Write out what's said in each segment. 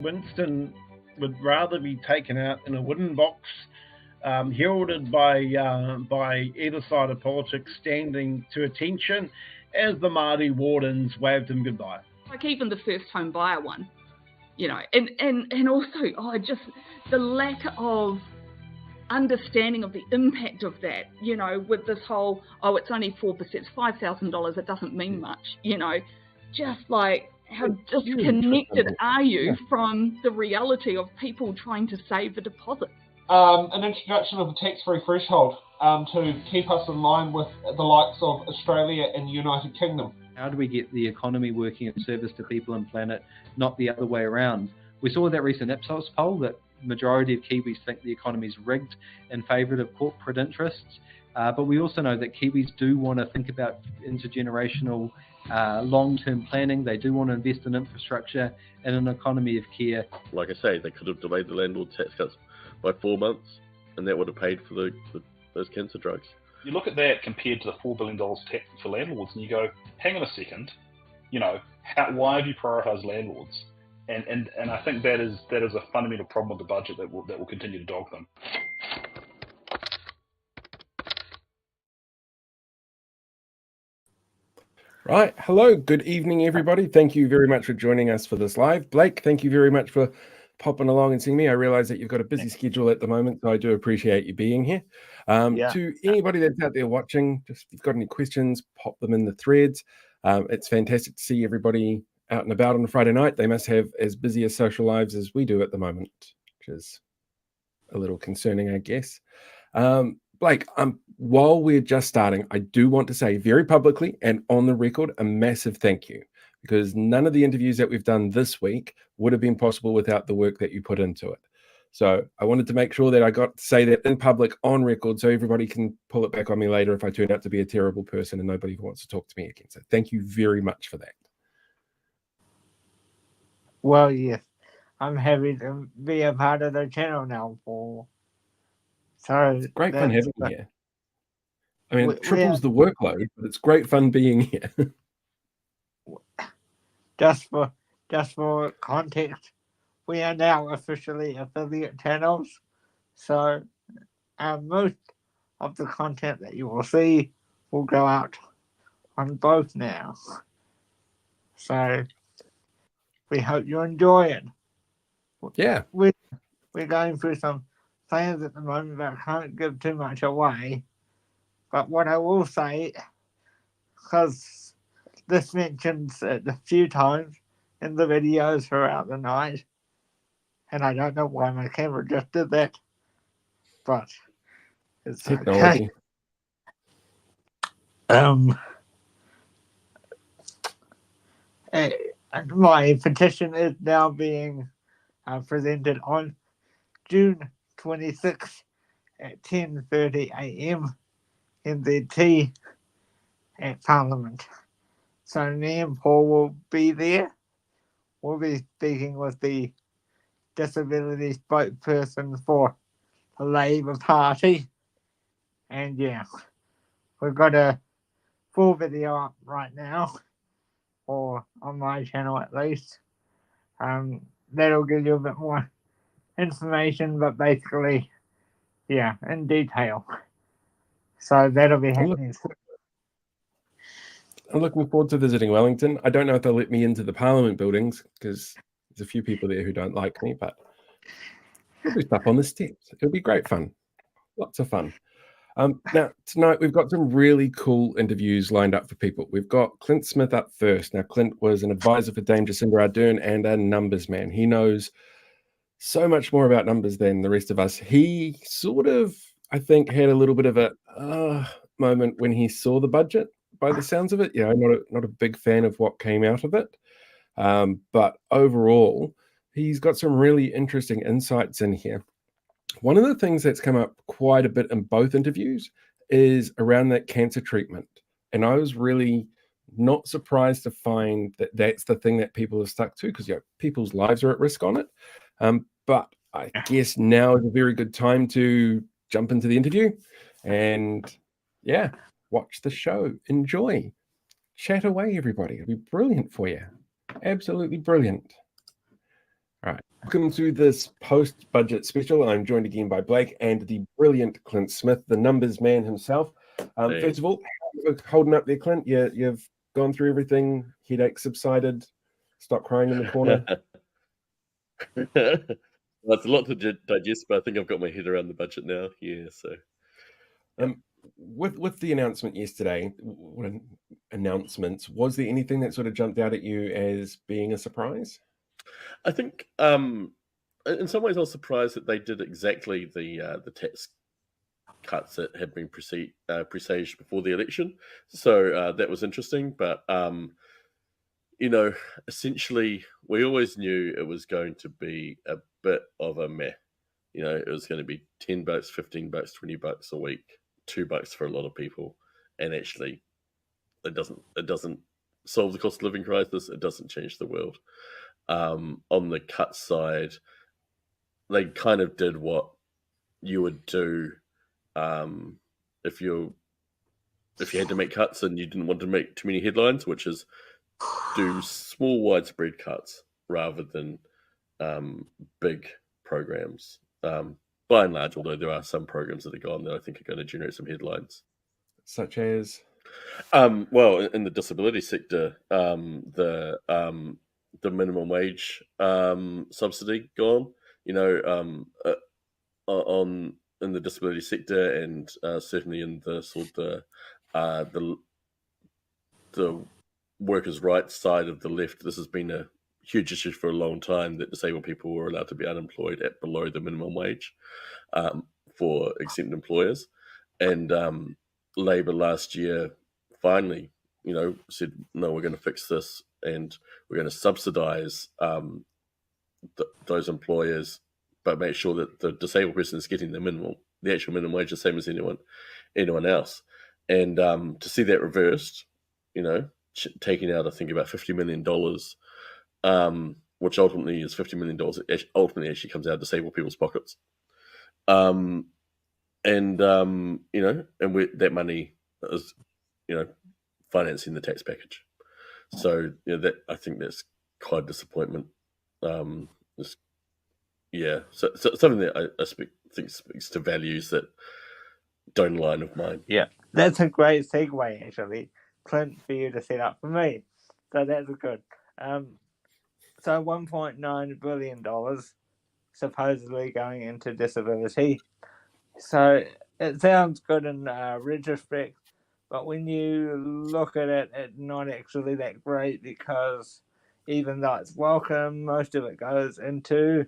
Winston would rather be taken out in a wooden box, heralded by either side of politics standing to attention as the Māori wardens waved him goodbye. Like even the first home buyer one, and also, just the lack of understanding of the impact of that, with this whole, it's only 4%, it's $5,000, it doesn't mean much, just like how disconnected are you from the reality of people trying to save a deposit? An introduction of a tax-free threshold to keep us in line with the likes of Australia and the United Kingdom. How do we get the economy working in service to people and planet, not the other way around? We saw that recent Ipsos poll that majority of Kiwis think the economy is rigged in favour of corporate interests. But we also know that Kiwis do want to think about intergenerational long-term planning. They do want to invest in infrastructure and an economy of care. Like I say, they could have delayed the landlord tax cuts by 4 months, and that would have paid for those cancer drugs. You look at that compared to the $4 billion tax for landlords, and you go, hang on a second, why have you prioritised landlords? And I think that is a fundamental problem with the budget that will continue to dog them. Right. Hello. Good evening, everybody. Thank you very much for joining us for this live. Blake, thank you very much for popping along and seeing me. I realize that you've got a busy schedule at the moment, so I do appreciate you being here. To anybody that's out there watching, just if you've got any questions, pop them in the threads. It's fantastic to see everybody out and about on a Friday night. They must have as busy as social lives as we do at the moment, which is a little concerning, I guess. Blake, while we're just starting, I do want to say very publicly and on the record a massive thank you, because none of the interviews that we've done this week would have been possible without the work that you put into it. So I wanted to make sure that I got to say that in public on record so everybody can pull it back on me later if I turn out to be a terrible person and nobody wants to talk to me again. So thank you very much for that. Well, yes, I'm happy to be a part of the channel now, Paul. So it's great fun having you here. I mean, it triples the workload, but it's great fun being here. Just for context, we are now officially affiliate channels. So most of the content that you will see will go out on both now. So we hope you enjoy it. Yeah. We're going through some plans at the moment that I can't give too much away. But what I will say, because this mentions it a few times in the videos throughout the night, and I don't know why my camera just did that, but it's technology. Okay. My petition is now being presented on June 26th at 10:30 a.m. NZT at Parliament. So me and Paul will be there. We'll be speaking with the disability spokesperson for the Labour Party. And yeah, we've got a full video up right now, or on my channel at least. That'll give you a bit more information, but basically, yeah, in detail. So that'll be happening. I'm looking forward to visiting Wellington. I don't know if they'll let me into the Parliament buildings because there's a few people there who don't like me, but we'll do stuff on the steps. It'll be great fun. Lots of fun. Now, tonight we've got some really cool interviews lined up for people. We've got Clint Smith up first. Now, Clint was an advisor for Dame Jacinda Ardern and a numbers man. He knows so much more about numbers than the rest of us. He sort of, I think, had a little bit of a moment when he saw the budget, by the sounds of it. You know, not a big fan of what came out of it. But overall, he's got some really interesting insights in here. One of the things that's come up quite a bit in both interviews is around that cancer treatment. And I was really not surprised to find that that's the thing that people are stuck to, because people's lives are at risk on it. But I guess now is a very good time to jump into the interview and, yeah, watch the show. Enjoy. Chat away, everybody. It'll be brilliant for you. Absolutely brilliant. All right. Welcome to this post-budget special. I'm joined again by Blake and the brilliant Clint Smith, the numbers man himself. Hey. First of all, how are you holding up there, Clint? You've gone through everything. Headache subsided. Stop crying in the corner. Well, it's a lot to digest, but I think I've got my head around the budget now. Yeah, so with the announcement yesterday, announcements, was there anything that sort of jumped out at you as being a surprise? I think in some ways I was surprised that they did exactly the tax cuts that had been presaged before the election. So that was interesting, but essentially we always knew it was going to be a bit of a meh. It was going to be $10, $15, $20 a week, $2 for a lot of people, and actually, it doesn't solve the cost of living crisis. It doesn't change the world. On the cut side, they kind of did what you would do if you had to make cuts and you didn't want to make too many headlines, which is do small, widespread cuts rather than big programs. By and large, although there are some programs that are gone that I think are going to generate some headlines. Such as? Well, in the disability sector, the minimum wage subsidy gone. In the disability sector, and certainly in the sort of the workers' rights side of the left, this has been a huge issue for a long time, that disabled people were allowed to be unemployed at below the minimum wage for exempt employers. And Labour last year finally, said, no, we're going to fix this, and we're going to subsidise those employers, but make sure that the disabled person is getting the actual minimum wage, the same as anyone else. And to see that reversed, taking out, I think, about $50 million, which ultimately is $50 million, ultimately actually comes out of disabled people's pockets. And that money is, financing the tax package. So, that, I think that's quite a disappointment. So something that I think speaks to values that don't align with mine. Yeah, that's a great segue, actually, Clint, for you to set up for me. So that's good. So $1.9 billion supposedly going into disability. So it sounds good in retrospect, but when you look at it, it's not actually that great, because even though it's welcome, most of it goes into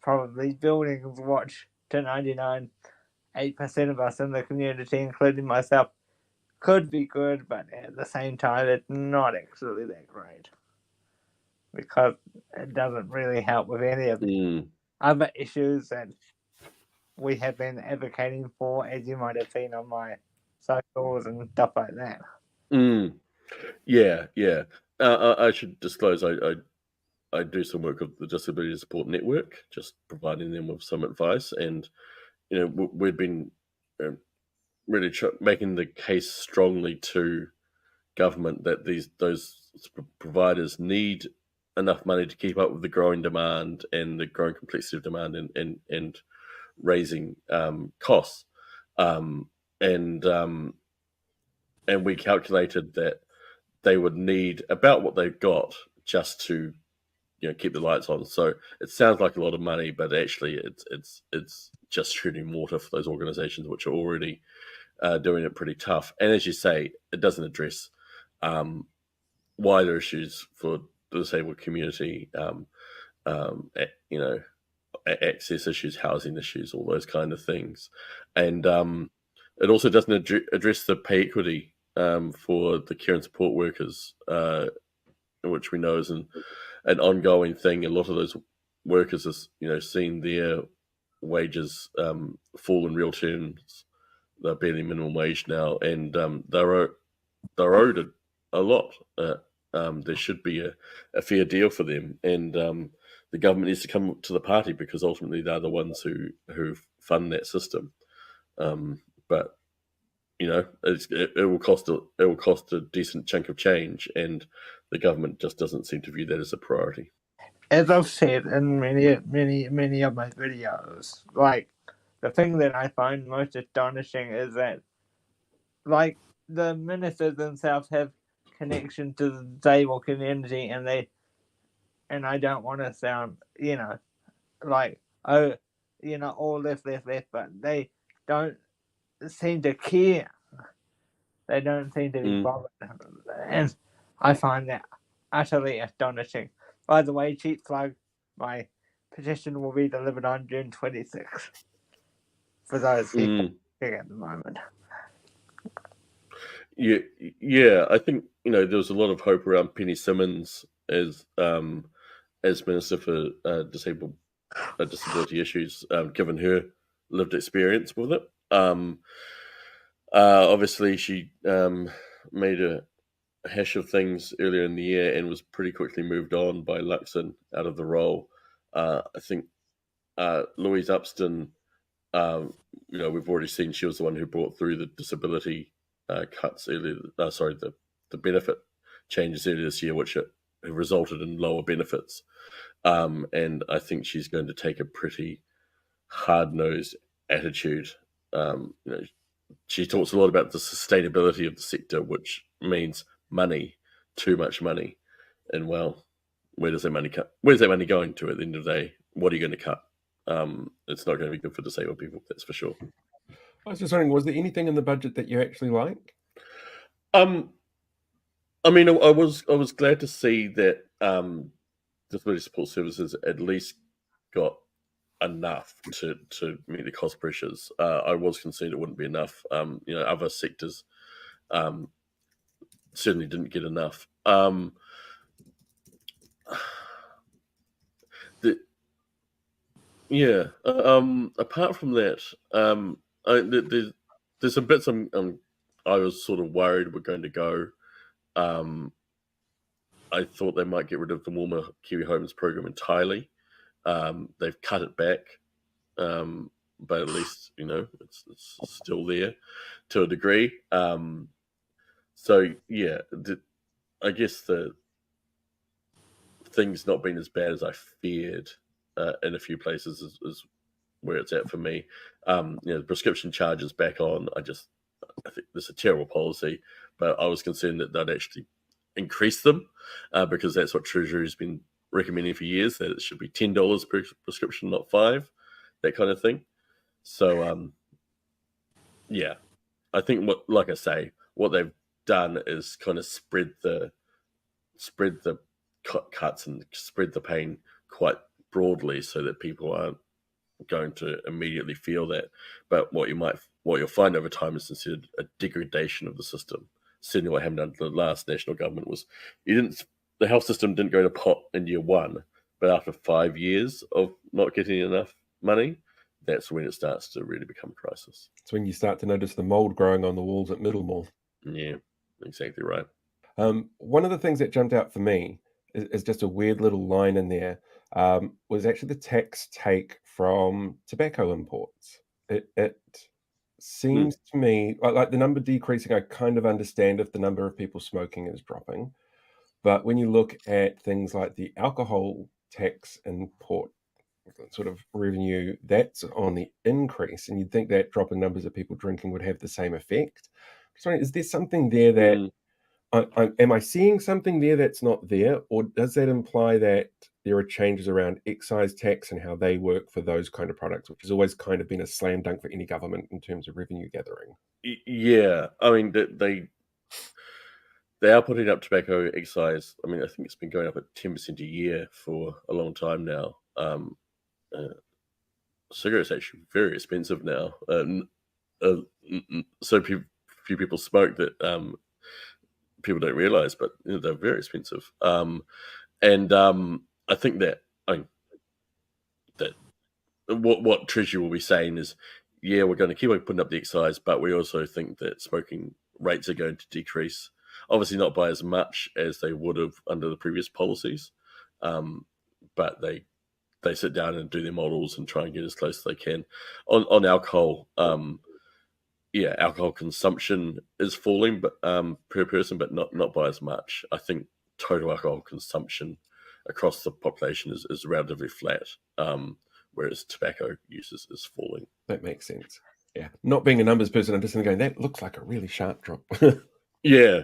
probably buildings, which to 99.8% of us in the community, including myself, could be good, but at the same time, it's not actually that great, because it doesn't really help with any of the other issues that we have been advocating for, as you might have seen on my socials and stuff like that. Yeah. I should disclose I do some work with the Disability Support Network, just providing them with some advice, and we've been really making the case strongly to government that those providers need enough money to keep up with the growing demand and the growing complexity of demand and raising costs. And we calculated that they would need about what they've got just to keep the lights on. So it sounds like a lot of money, but actually it's just shooting water for those organizations which are already doing it pretty tough. And as you say, it doesn't address wider issues for the disabled community, access issues, housing issues, all those kind of things. And it also doesn't address the pay equity for the care and support workers, which we know is an ongoing thing. A lot of those workers are, seeing their wages fall in real terms. They're barely minimum wage now, and they're owed a lot. There should be a fair deal for them, and the government needs to come to the party, because ultimately they're the ones who fund that system. But it will cost a decent chunk of change, and the government just doesn't seem to view that as a priority. as I've said in many of my videos, like, the thing that I find most astonishing is that, like, the ministers themselves have connection to the disabled community, and I don't want to sound, like, oh, all left, but they don't seem to care. They don't seem to be bothered. And I find that utterly astonishing. By the way, cheap plug, my petition will be delivered on June 26th. For those people at the moment. Yeah. I think there was a lot of hope around Penny Simmons as Minister for disability issues, given her lived experience with it. Obviously, she made a hash of things earlier in the year and was pretty quickly moved on by Luxon out of the role. I think Louise Upston, we've already seen she was the one who brought through the disability cuts earlier. The benefit changes earlier this year, which have resulted in lower benefits. And I think she's going to take a pretty hard-nosed attitude. She talks a lot about the sustainability of the sector, which means money, too much money. And well, where does that money cut? Where's that money going to at the end of the day? What are you going to cut? It's not going to be good for disabled people, that's for sure. I was just wondering, was there anything in the budget that you actually liked? I was glad to see that disability support services at least got enough to meet the cost pressures. I was concerned it wouldn't be enough. Other sectors certainly didn't get enough. Apart from that, there's some bits I was sort of worried were going to go. I thought they might get rid of the Warmer Kiwi Homes program entirely. They've cut it back, but at least it's still there to a degree. I guess the things not been as bad as I feared in a few places is where it's at for me. The prescription charges back on. I think this is a terrible policy, but I was concerned that they'd actually increase them because that's what Treasury's been recommending for years, that it should be $10 per prescription, not $5, that kind of thing. So I think what they've done is kind of spread the cuts and spread the pain quite broadly so that people aren't going to immediately feel that. But what you'll find over time is considered a degradation of the system. Certainly what happened under the last national government was the health system didn't go to pot in year one, but after 5 years of not getting enough money, that's when it starts to really become a crisis. It's when you start to notice the mold growing on the walls at Middlemore. Yeah, exactly right. One of the things that jumped out for me is just a weird little line in there, was actually the tax take from tobacco imports. It seems to me like the number decreasing, I kind of understand if the number of people smoking is dropping. But when you look at things like the alcohol tax import sort of revenue, that's on the increase, and you'd think that drop in numbers of people drinking would have the same effect. Sorry, is there something there that am I seeing something there that's not there, or does that imply that there are changes around excise tax and how they work for those kind of products, which has always kind of been a slam dunk for any government in terms of revenue gathering? Yeah, I mean they are putting up tobacco excise. I mean, I think it's been going up at 10% a year for a long time now. Cigarettes are actually very expensive now. So few people smoke that people don't realize, but they're very expensive. I think that what Treasury will be saying is, yeah, we're going to keep on putting up the excise, but we also think that smoking rates are going to decrease. Obviously not by as much as they would have under the previous policies, but they sit down and do their models and try and get as close as they can. On alcohol, alcohol consumption is falling, but per person, but not by as much. I think total alcohol consumption across the population is relatively flat, whereas tobacco use is falling. That makes sense. Yeah. Not being a numbers person, I'm just going, that looks like a really sharp drop. Yeah.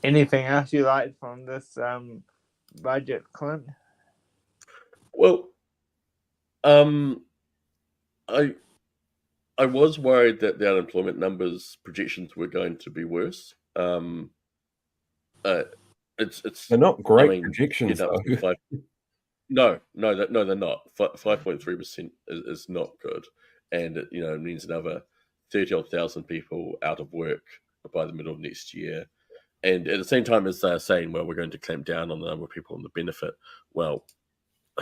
Anything else you like from this budget, Clint? Well, I was worried that the unemployment numbers projections were going to be worse. It's They're not great I mean, projections, getting up though. to no, they're not. 5.3% is not good, and it means another 30,000 people out of work by the middle of next year. And at the same time as they're saying, well, we're going to clamp down on the number of people on the benefit. Well,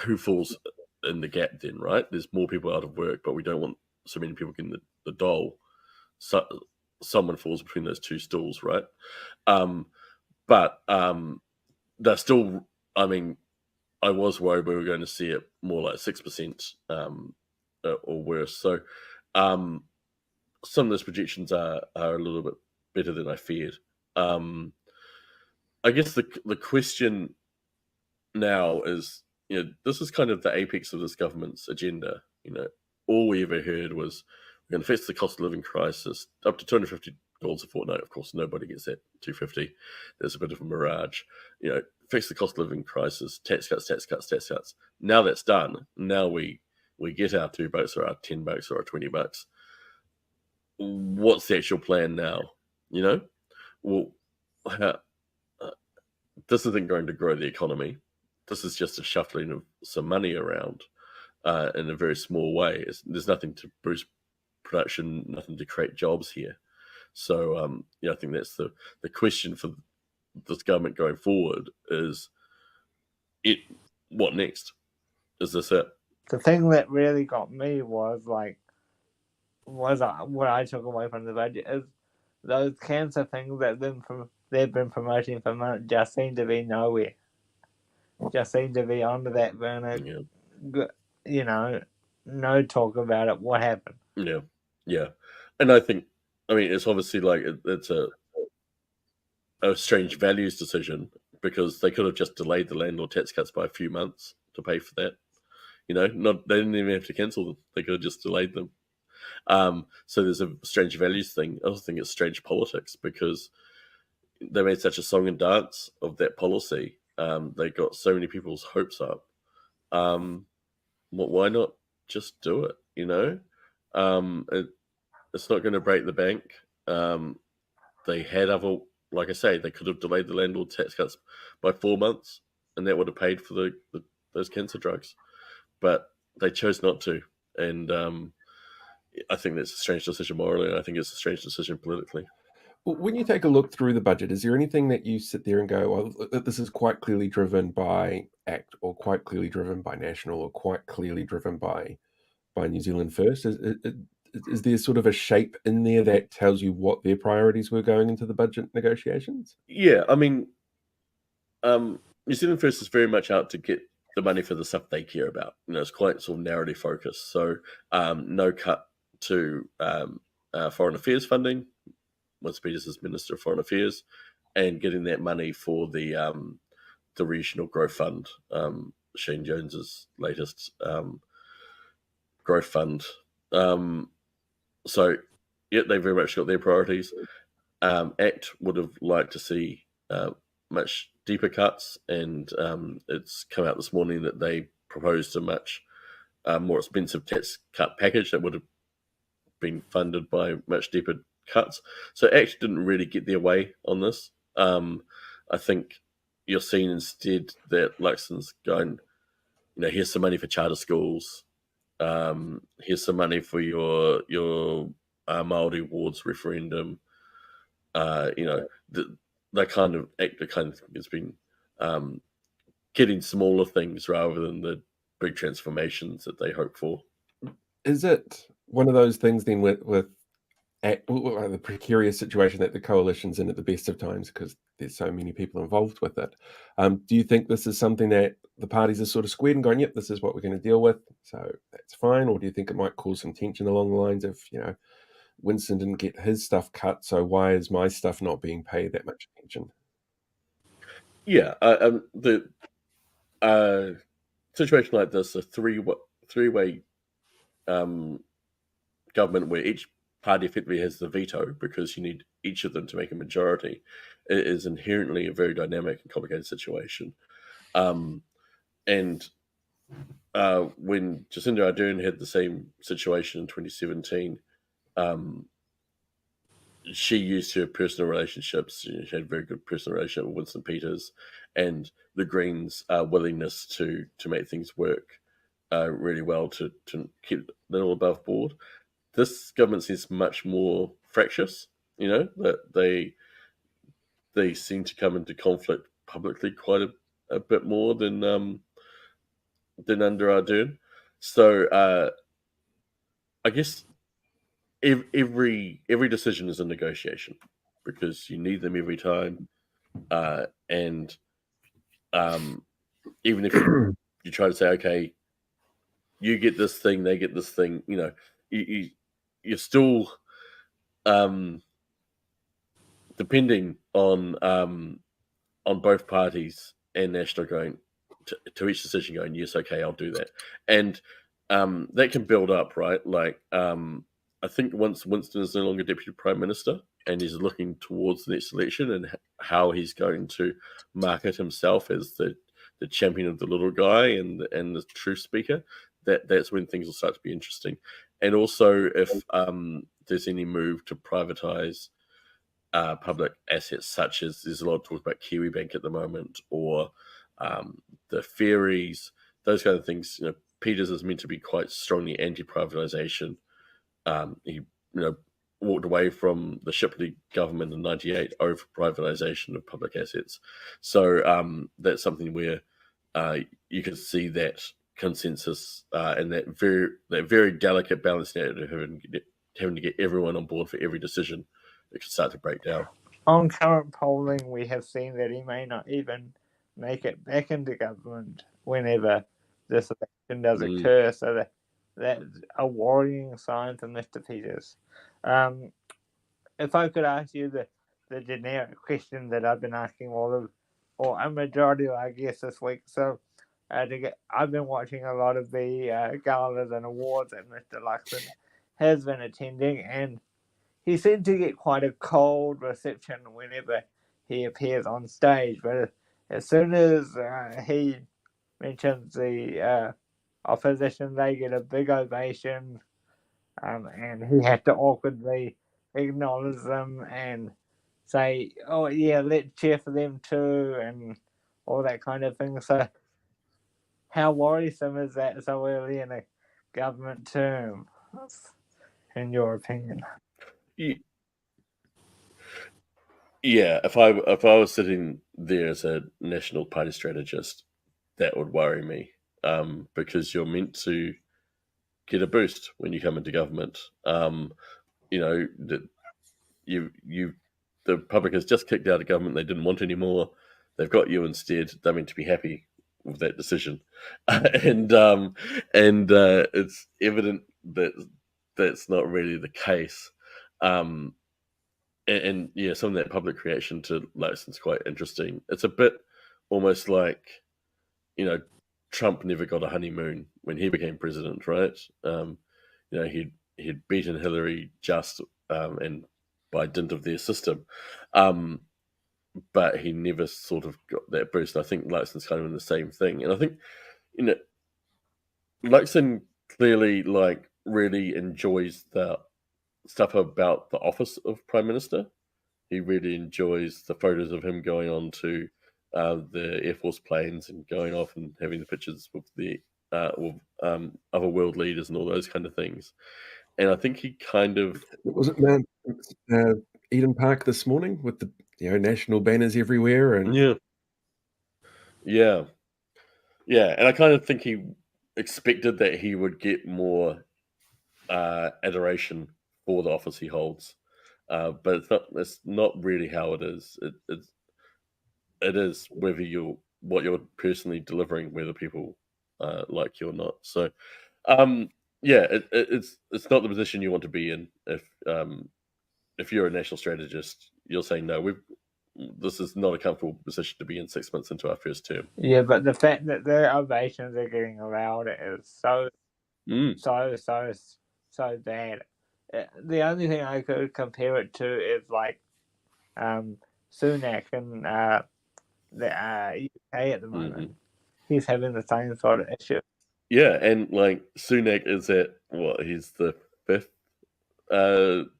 who falls in the gap then, right? There's more people out of work, but we don't want so many people getting the dole. So someone falls between those two stools, right? But they're still. I mean, I was worried we were going to see it more like 6% or worse. So some of those projections are a little bit better than I feared. I guess the question now is, this is kind of the apex of this government's agenda. All we ever heard was we're going to fix the cost of living crisis up to $250 a fortnight. Of course, nobody gets that $250. There's a bit of a mirage. Fix the cost of living crisis, tax cuts. Now that's done. Now we get our $2 or our $10 or our $20. What's the actual plan now? Well, this isn't going to grow the economy. This is just a shuffling of some money around in a very small way. There's nothing to boost production, nothing to create jobs here. So I think that's the question for this government going forward is what next? Is this it? The thing that really got me was what I took away from the budget is those cancer things that they've been promoting for months just seem to be nowhere. Just seem to be under that burner. Yeah. No talk about it. What happened? Yeah. And I think, it's obviously like it's a strange values decision because they could have just delayed the landlord tax cuts by a few months to pay for that. They didn't even have to cancel them. They could have just delayed them. So there's a strange values thing. I also think it's strange politics because they made such a song and dance of that policy. They got so many people's hopes up. Why not just do it? It's not going to break the bank. They had like I say, they could have delayed the landlord tax cuts by 4 months, and that would have paid for those cancer drugs. But they chose not to, and I think that's a strange decision morally, and I think it's a strange decision politically. When you take a look through the budget, is there anything that you sit there and go, well, this is quite clearly driven by ACT, or quite clearly driven by National, or quite clearly driven by New Zealand First? Is there sort of a shape in there that tells you what their priorities were going into the budget negotiations? Yeah, New Zealand First is very much out to get the money for the stuff they care about. It's quite sort of narrowly focused. So no cut to foreign affairs funding once Peters is Minister of Foreign Affairs, and getting that money for the Regional Growth Fund, Shane Jones's latest growth fund. So, yeah, they very much got their priorities. ACT would have liked to see much deeper cuts, and it's come out this morning that they proposed a much more expensive tax cut package that would have been funded by much deeper cuts. So ACT didn't really get their way on this. I think you're seeing instead that Luxon's going, here's some money for charter schools. Here's some money for your Māori wards referendum. That kind of ACT has been getting smaller things rather than the big transformations that they hope for. Is it one of those things then with the precarious situation that the coalition's in at the best of times because there's so many people involved with it? Do you think this is something that the parties are sort of squared and going, yep, this is what we're going to deal with, so that's fine? Or do you think it might cause some tension along the lines of, Winston didn't get his stuff cut, so why is my stuff not being paid that much attention? Yeah, the situation like this, a three-way government where each party effectively has the veto because you need each of them to make a majority, it is inherently a very dynamic and complicated situation. And when Jacinda Ardern had the same situation in 2017, she used her personal relationships. She had a very good personal relationship with Winston Peters, and the Greens' willingness to make things work really well to keep it all above board. This government seems much more fractious. That they seem to come into conflict publicly quite a bit more than under Ardern. So I guess every decision is a negotiation because you need them every time, and even if you try to say, okay, you get this thing, they get this thing, you're still depending on both parties and National going to each decision going, yes, okay, I'll do that. And that can build up, right? Like, I think once Winston is no longer Deputy Prime Minister and he's looking towards the next election and how he's going to market himself as the champion of the little guy and the truth speaker, that's when things will start to be interesting. And also if there's any move to privatise public assets, such as there's a lot of talk about Kiwi Bank at the moment, or the ferries, those kind of things. Peters is meant to be quite strongly anti-privatisation. He, walked away from the Shipley government in '98 over privatisation of public assets. So that's something where you can see that consensus and that very delicate balance of having to get everyone on board for every decision. It could start to break down. On current polling, we have seen that he may not even make it back into government whenever this election does occur. So that's a worrying sign for Mr. Peters. If I could ask you the generic question that I've been asking or a majority of our guests this week. So I've been watching a lot of the galas and awards that Mr. Luxon has been attending, and he seemed to get quite a cold reception whenever he appears on stage. But as soon as he mentions the opposition, they get a big ovation, and he had to awkwardly acknowledge them and say, "Oh yeah, let's cheer for them too," and all that kind of thing. So, how worrisome is that so early in a government term, in your opinion? Yeah, if I was sitting there as a National Party strategist, that would worry me, because you're meant to get a boost when you come into government. The public has just kicked out a government they didn't want anymore. They've got you instead. They're meant to be happy with that decision, and it's evident that that's not really the case. And yeah, some of that public reaction to Luxon's quite interesting. It's a bit almost like, Trump never got a honeymoon when he became president, right? He'd beaten Hillary just and by dint of their system, but he never sort of got that boost. I think Luxon's kind of in the same thing, and I think Luxon clearly really enjoys the stuff about the office of Prime Minister. He really enjoys the photos of him going on to the Air Force planes and going off and having the pictures with the other world leaders and all those kind of things. And I think he kind of wasn't Eden Park this morning with the national banners everywhere and yeah. And I kind of think he expected that he would get more adoration for the office he holds. But it's not really how it is. It is whether what you're personally delivering, whether people like you or not. So, it's not the position you want to be in. If you're a national strategist, you'll say no. this is not a comfortable position to be in 6 months into our first term. Yeah, but the fact that the ovations are getting around it is so bad. The only thing I could compare it to is like Sunak in the UK at the moment. He's having the same sort of issue. Yeah, and like Sunak is at what? He's the 5th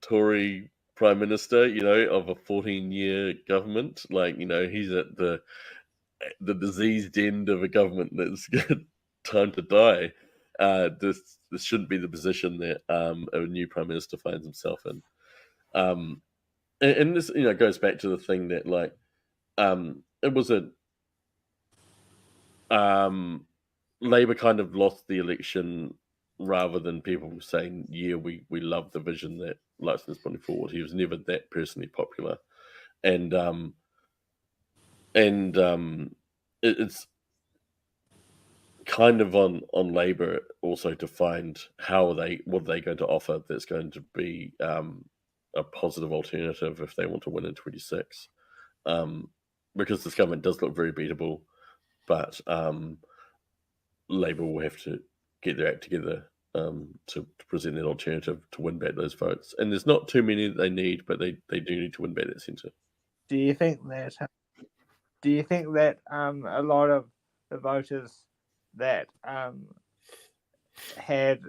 Tory Prime Minister, of a 14-year government. Like, he's at the diseased end of a government that's got time to die. This shouldn't be the position that a new Prime Minister finds himself in. And this, goes back to the thing that like it was Labour kind of lost the election rather than people saying, yeah, we love the vision that Luxon is putting forward. He was never that personally popular. And it's kind of on Labour also to find what are they going to offer that's going to be a positive alternative if they want to win in 26. Because this government does look very beatable, but Labour will have to get their act together to present that alternative to win back those votes. And there's not too many that they need, but they do need to win back that centre. Do you think that a lot of the voters that had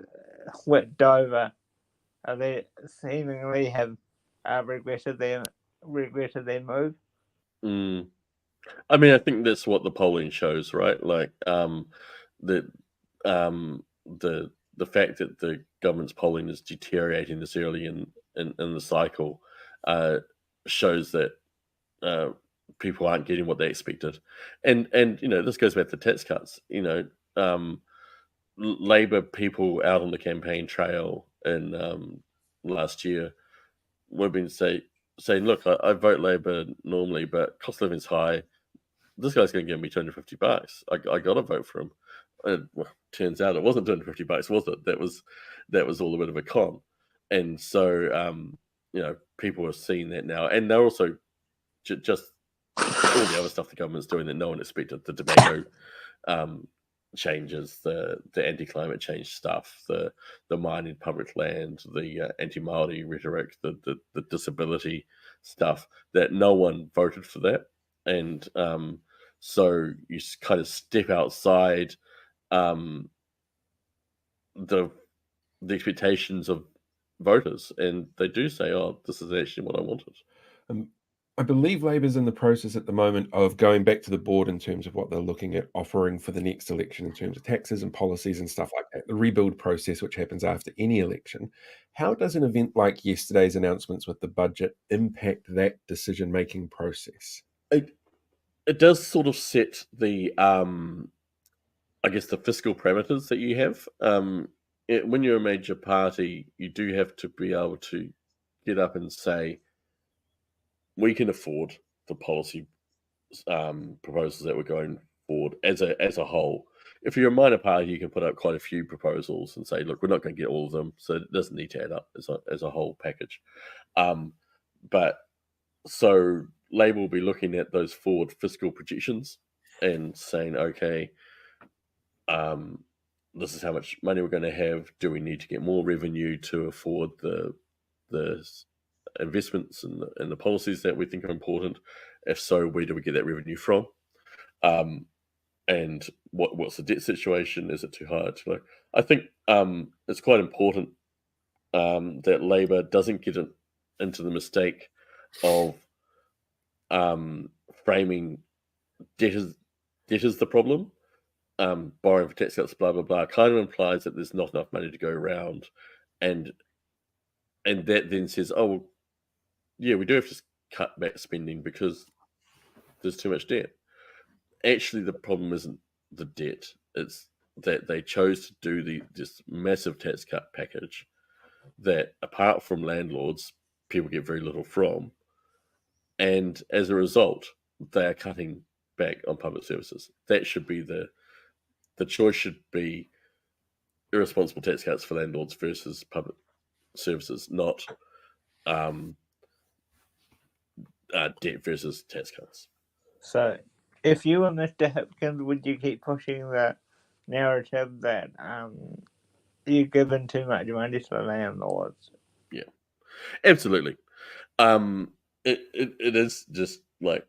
whipped over they seemingly have regretted their move? I mean, I think that's what the polling shows, right? Like the fact that the government's polling is deteriorating this early in the cycle shows that people aren't getting what they expected, and this goes back to tax cuts. Labour people out on the campaign trail in last year would have been saying, look, I vote Labour normally, but cost of living's high. This guy's going to give me $250. I got to vote for him. Well, turns out it wasn't $250, was it? That was all a bit of a con. And so, people are seeing that now. And they're also just all the other stuff the government's doing that no one expected. The tobacco changes, the anti-climate change stuff, the mining public land, the anti-Māori rhetoric, the disability stuff, that no one voted for that. And so you kind of step outside the expectations of voters, and they do say, oh, this is actually what I wanted. I believe Labour's in the process at the moment of going back to the board in terms of what they're looking at offering for the next election in terms of taxes and policies and stuff like that, the rebuild process, which happens after any election. How does an event like yesterday's announcements with the budget impact that decision-making process? It does sort of set the, I guess, the fiscal parameters that you have. When you're a major party, you do have to be able to get up and say, we can afford the policy proposals that we're going forward as a whole. If you're a minor party, you can put up quite a few proposals and say, look, we're not going to get all of them, so it doesn't need to add up as a whole package. But so Labour will be looking at those forward fiscal projections and saying, okay, this is how much money we're going to have. Do we need to get more revenue to afford the investments and the policies that we think are important? If so, where do we get that revenue from? And what's the debt situation? Is it too high, too low? I think it's quite important that Labour doesn't get into the mistake of framing debt as the problem. Borrowing for tax cuts, blah blah blah, kind of implies that there's not enough money to go around, and that then says, oh, well, yeah, we do have to cut back spending because there's too much debt. Actually, the problem isn't the debt; it's that they chose to do this massive tax cut package that, apart from landlords, people get very little from, and as a result, they are cutting back on public services. That should be the choice should be irresponsible tax cuts for landlords versus public services, not debt versus tax cuts. So, if you were Mr. Hipkins, would you keep pushing the narrative that you're giving too much money to the landlords? Yeah, absolutely. It is just like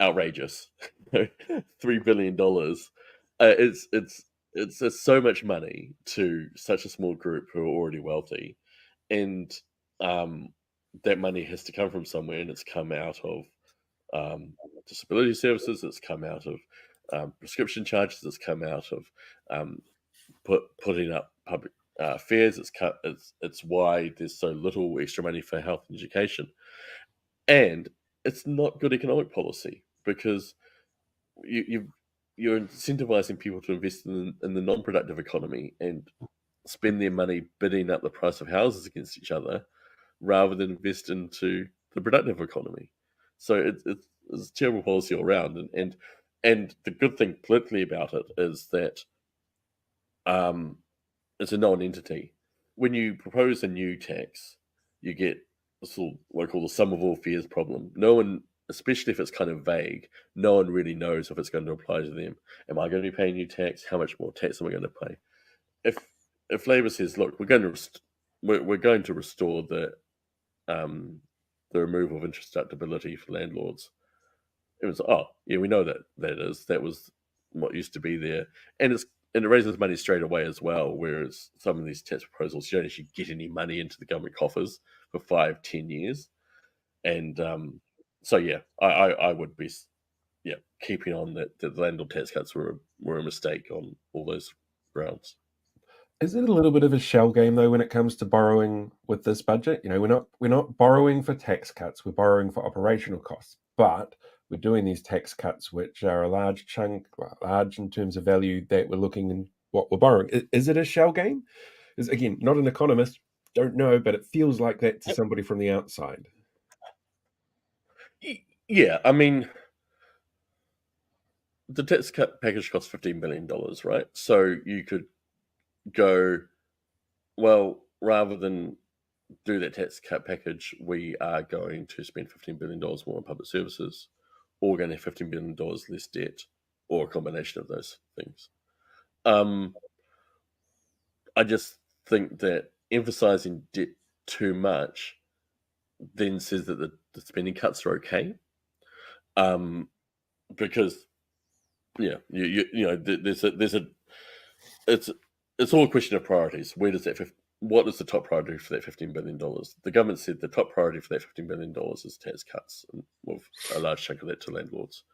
outrageous. $3 billion. It's just so much money to such a small group who are already wealthy, and that money has to come from somewhere, and it's come out of disability services. It's come out of prescription charges. It's come out of putting up public fares. It's why there's so little extra money for health and education, and it's not good economic policy because you're incentivizing people to invest in the non-productive economy and spend their money bidding up the price of houses against each other rather than invest into the productive economy. So it's terrible policy all around. And the good thing politically about it is that it's a known entity. When you propose a new tax, you get sort of what I call the sum of all fears problem. No one, especially if it's kind of vague, no one really knows if it's going to apply to them. Am I going to be paying new tax? How much more tax am I going to pay? If Labor says, look, we're going to restore the removal of interest deductibility for landlords, it was we know that was what used to be there, and it raises money straight away as well. Whereas some of these tax proposals, you don't actually get any money into the government coffers for 5-10 years, and so I would be keeping on that the landlord tax cuts were a mistake on all those grounds. Is it a little bit of a shell game though when it comes to borrowing with this budget? We're not borrowing for tax cuts, we're borrowing for operational costs, but we're doing these tax cuts which are a large in terms of value that we're looking in what we're borrowing. Is it a shell game? Is, again, not an economist, don't know, but it feels like that to somebody from the outside. Yeah, I mean, the tax cut package costs $15 billion, right? So you could go, well, rather than do that tax cut package, we are going to spend $15 billion more on public services, or we're going to have $15 billion less debt, or a combination of those things. I just think that emphasizing debt too much then says that the spending cuts are okay, because it's all a question of priorities. What is the top priority for that $15 billion? The government said the top priority for that $15 billion is tax cuts, and with a large chunk of that to landlords.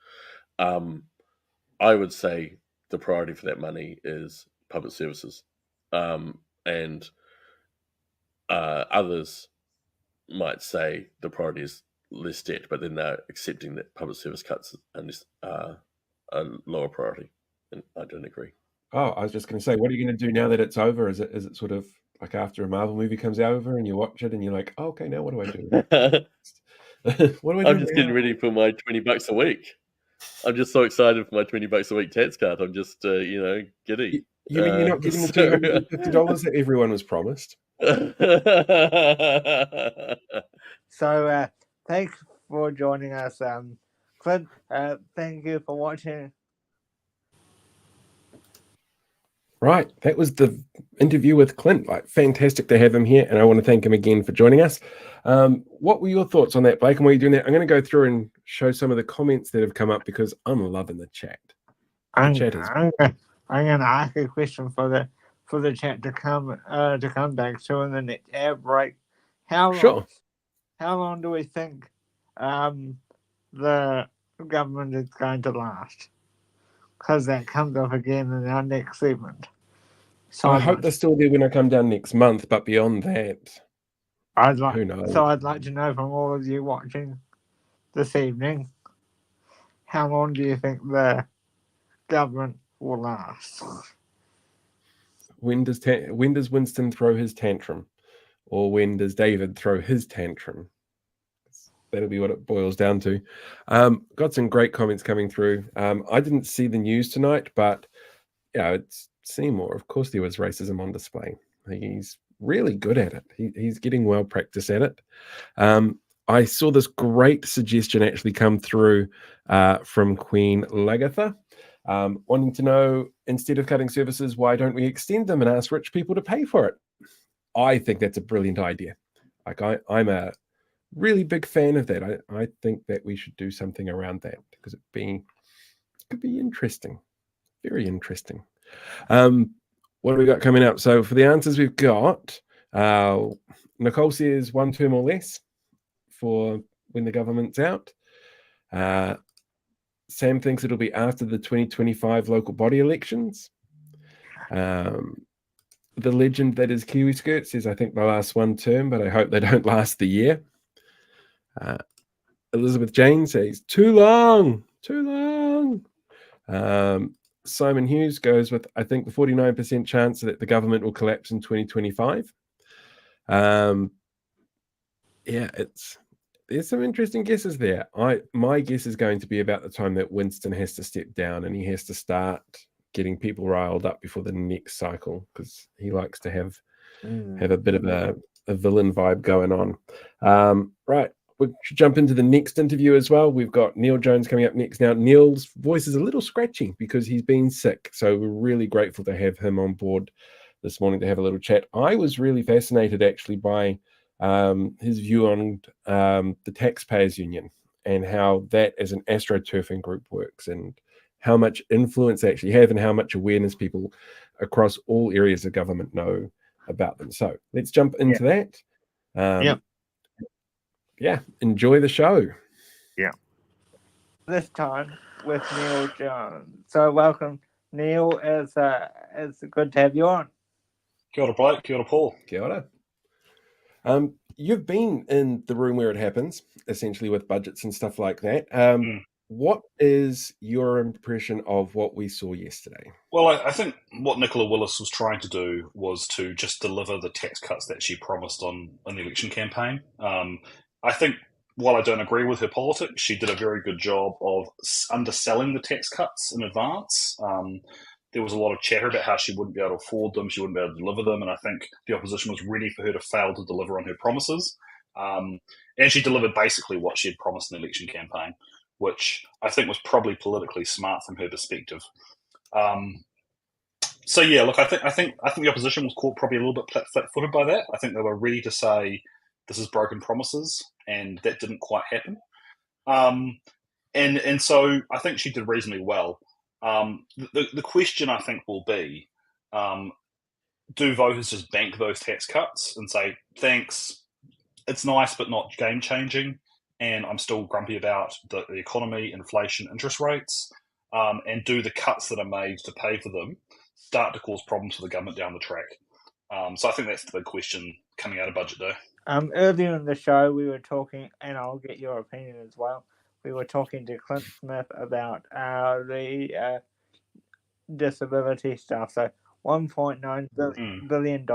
I would say the priority for that money is public services, and others might say the priority is less debt, but then they're accepting that public service cuts are a lower priority, and I don't agree. Oh, I was just going to say, what are you going to do now that it's over? Is it sort of like after a Marvel movie comes over and you watch it and you're like, oh, okay, now what do I do? What do I do? I'm just getting ready for my $20 a week. I'm just so excited for my $20 a week tax cut. I'm just, giddy. You mean you're not getting the $250 that everyone was promised? So, thanks for joining us, Clint. Thank you for watching. Right, that was the interview with Clint. Fantastic to have him here, and I want to thank him again for joining us. What were your thoughts on that, Blake? And while you're doing that, I'm going to go through and show some of the comments that have come up because I'm loving the chat. I'm going to ask a question for the chat to come back to in the next ad break. How long do we think the government is going to last? Because that comes up again in our next segment. So I hope they're still there when I come down next month, but beyond that, who knows? So I'd like to know from all of you watching this evening, how long do you think the government will last? When does Winston throw his tantrum? Or when does David throw his tantrum? That'll be what it boils down to. Got some great comments coming through. I didn't see the news tonight, but it's Seymour. Of course there was racism on display. He's really good at it. He's getting well practiced at it. I saw this great suggestion actually come through from Queen Lagatha, wanting to know, instead of cutting services, why don't we extend them and ask rich people to pay for it? I think that's a brilliant idea. Like I'm a really big fan of that. I think that we should do something around that because it could be interesting, very interesting. What have we got coming up? So for the answers we've got, Nicole says 1 term or less for when the government's out. Sam thinks it'll be after the 2025 local body elections. The legend that is Kiwi Skirt says, I think they'll last 1 term, but I hope they don't last the year. Elizabeth Jane says, too long. Simon Hughes goes with, I think the 49% chance that the government will collapse in 2025. There's some interesting guesses there. My guess is going to be about the time that Winston has to step down and he has to start getting people riled up before the next cycle, because he likes to have a bit of a villain vibe going on. Right, we should jump into the next interview as well. We've got Neale Jones coming up next. Now, Neale's voice is a little scratchy because he's been sick, so we're really grateful to have him on board this morning to have a little chat. I was really fascinated actually by his view on the Taxpayers Union and how that as an astroturfing group works, and how much influence they actually have and how much awareness people across all areas of government know about them. So let's jump into that. Enjoy the show. This time with Neale Jones. So welcome, Neale. It's good to have you on. Kia ora, Blake. Kia ora, Paul. Kia ora. You've been in the room where it happens, essentially with budgets and stuff like that. What is your impression of what we saw yesterday? Well, I think what Nicola Willis was trying to do was to just deliver the tax cuts that she promised in the election campaign. I think, while I don't agree with her politics, she did a very good job of underselling the tax cuts in advance. There was a lot of chatter about how she wouldn't be able to afford them, she wouldn't be able to deliver them, and I think the opposition was ready for her to fail to deliver on her promises. And she delivered basically what she had promised in the election campaign, which I think was probably politically smart from her perspective. So yeah, look, I think the opposition was caught probably a little bit flat-footed by that. I think they were ready to say this is broken promises, and that didn't quite happen. And so I think she did reasonably well. The question I think will be, do voters just bank those tax cuts and say, thanks, it's nice but not game changing, and I'm still grumpy about the economy, inflation, interest rates, and do the cuts that are made to pay for them start to cause problems for the government down the track? So I think that's the big question coming out of Budget Day. Earlier in the show, we were talking, and I'll get your opinion as well. We were talking to Clint Smith about the disability stuff. So $1.9 billion.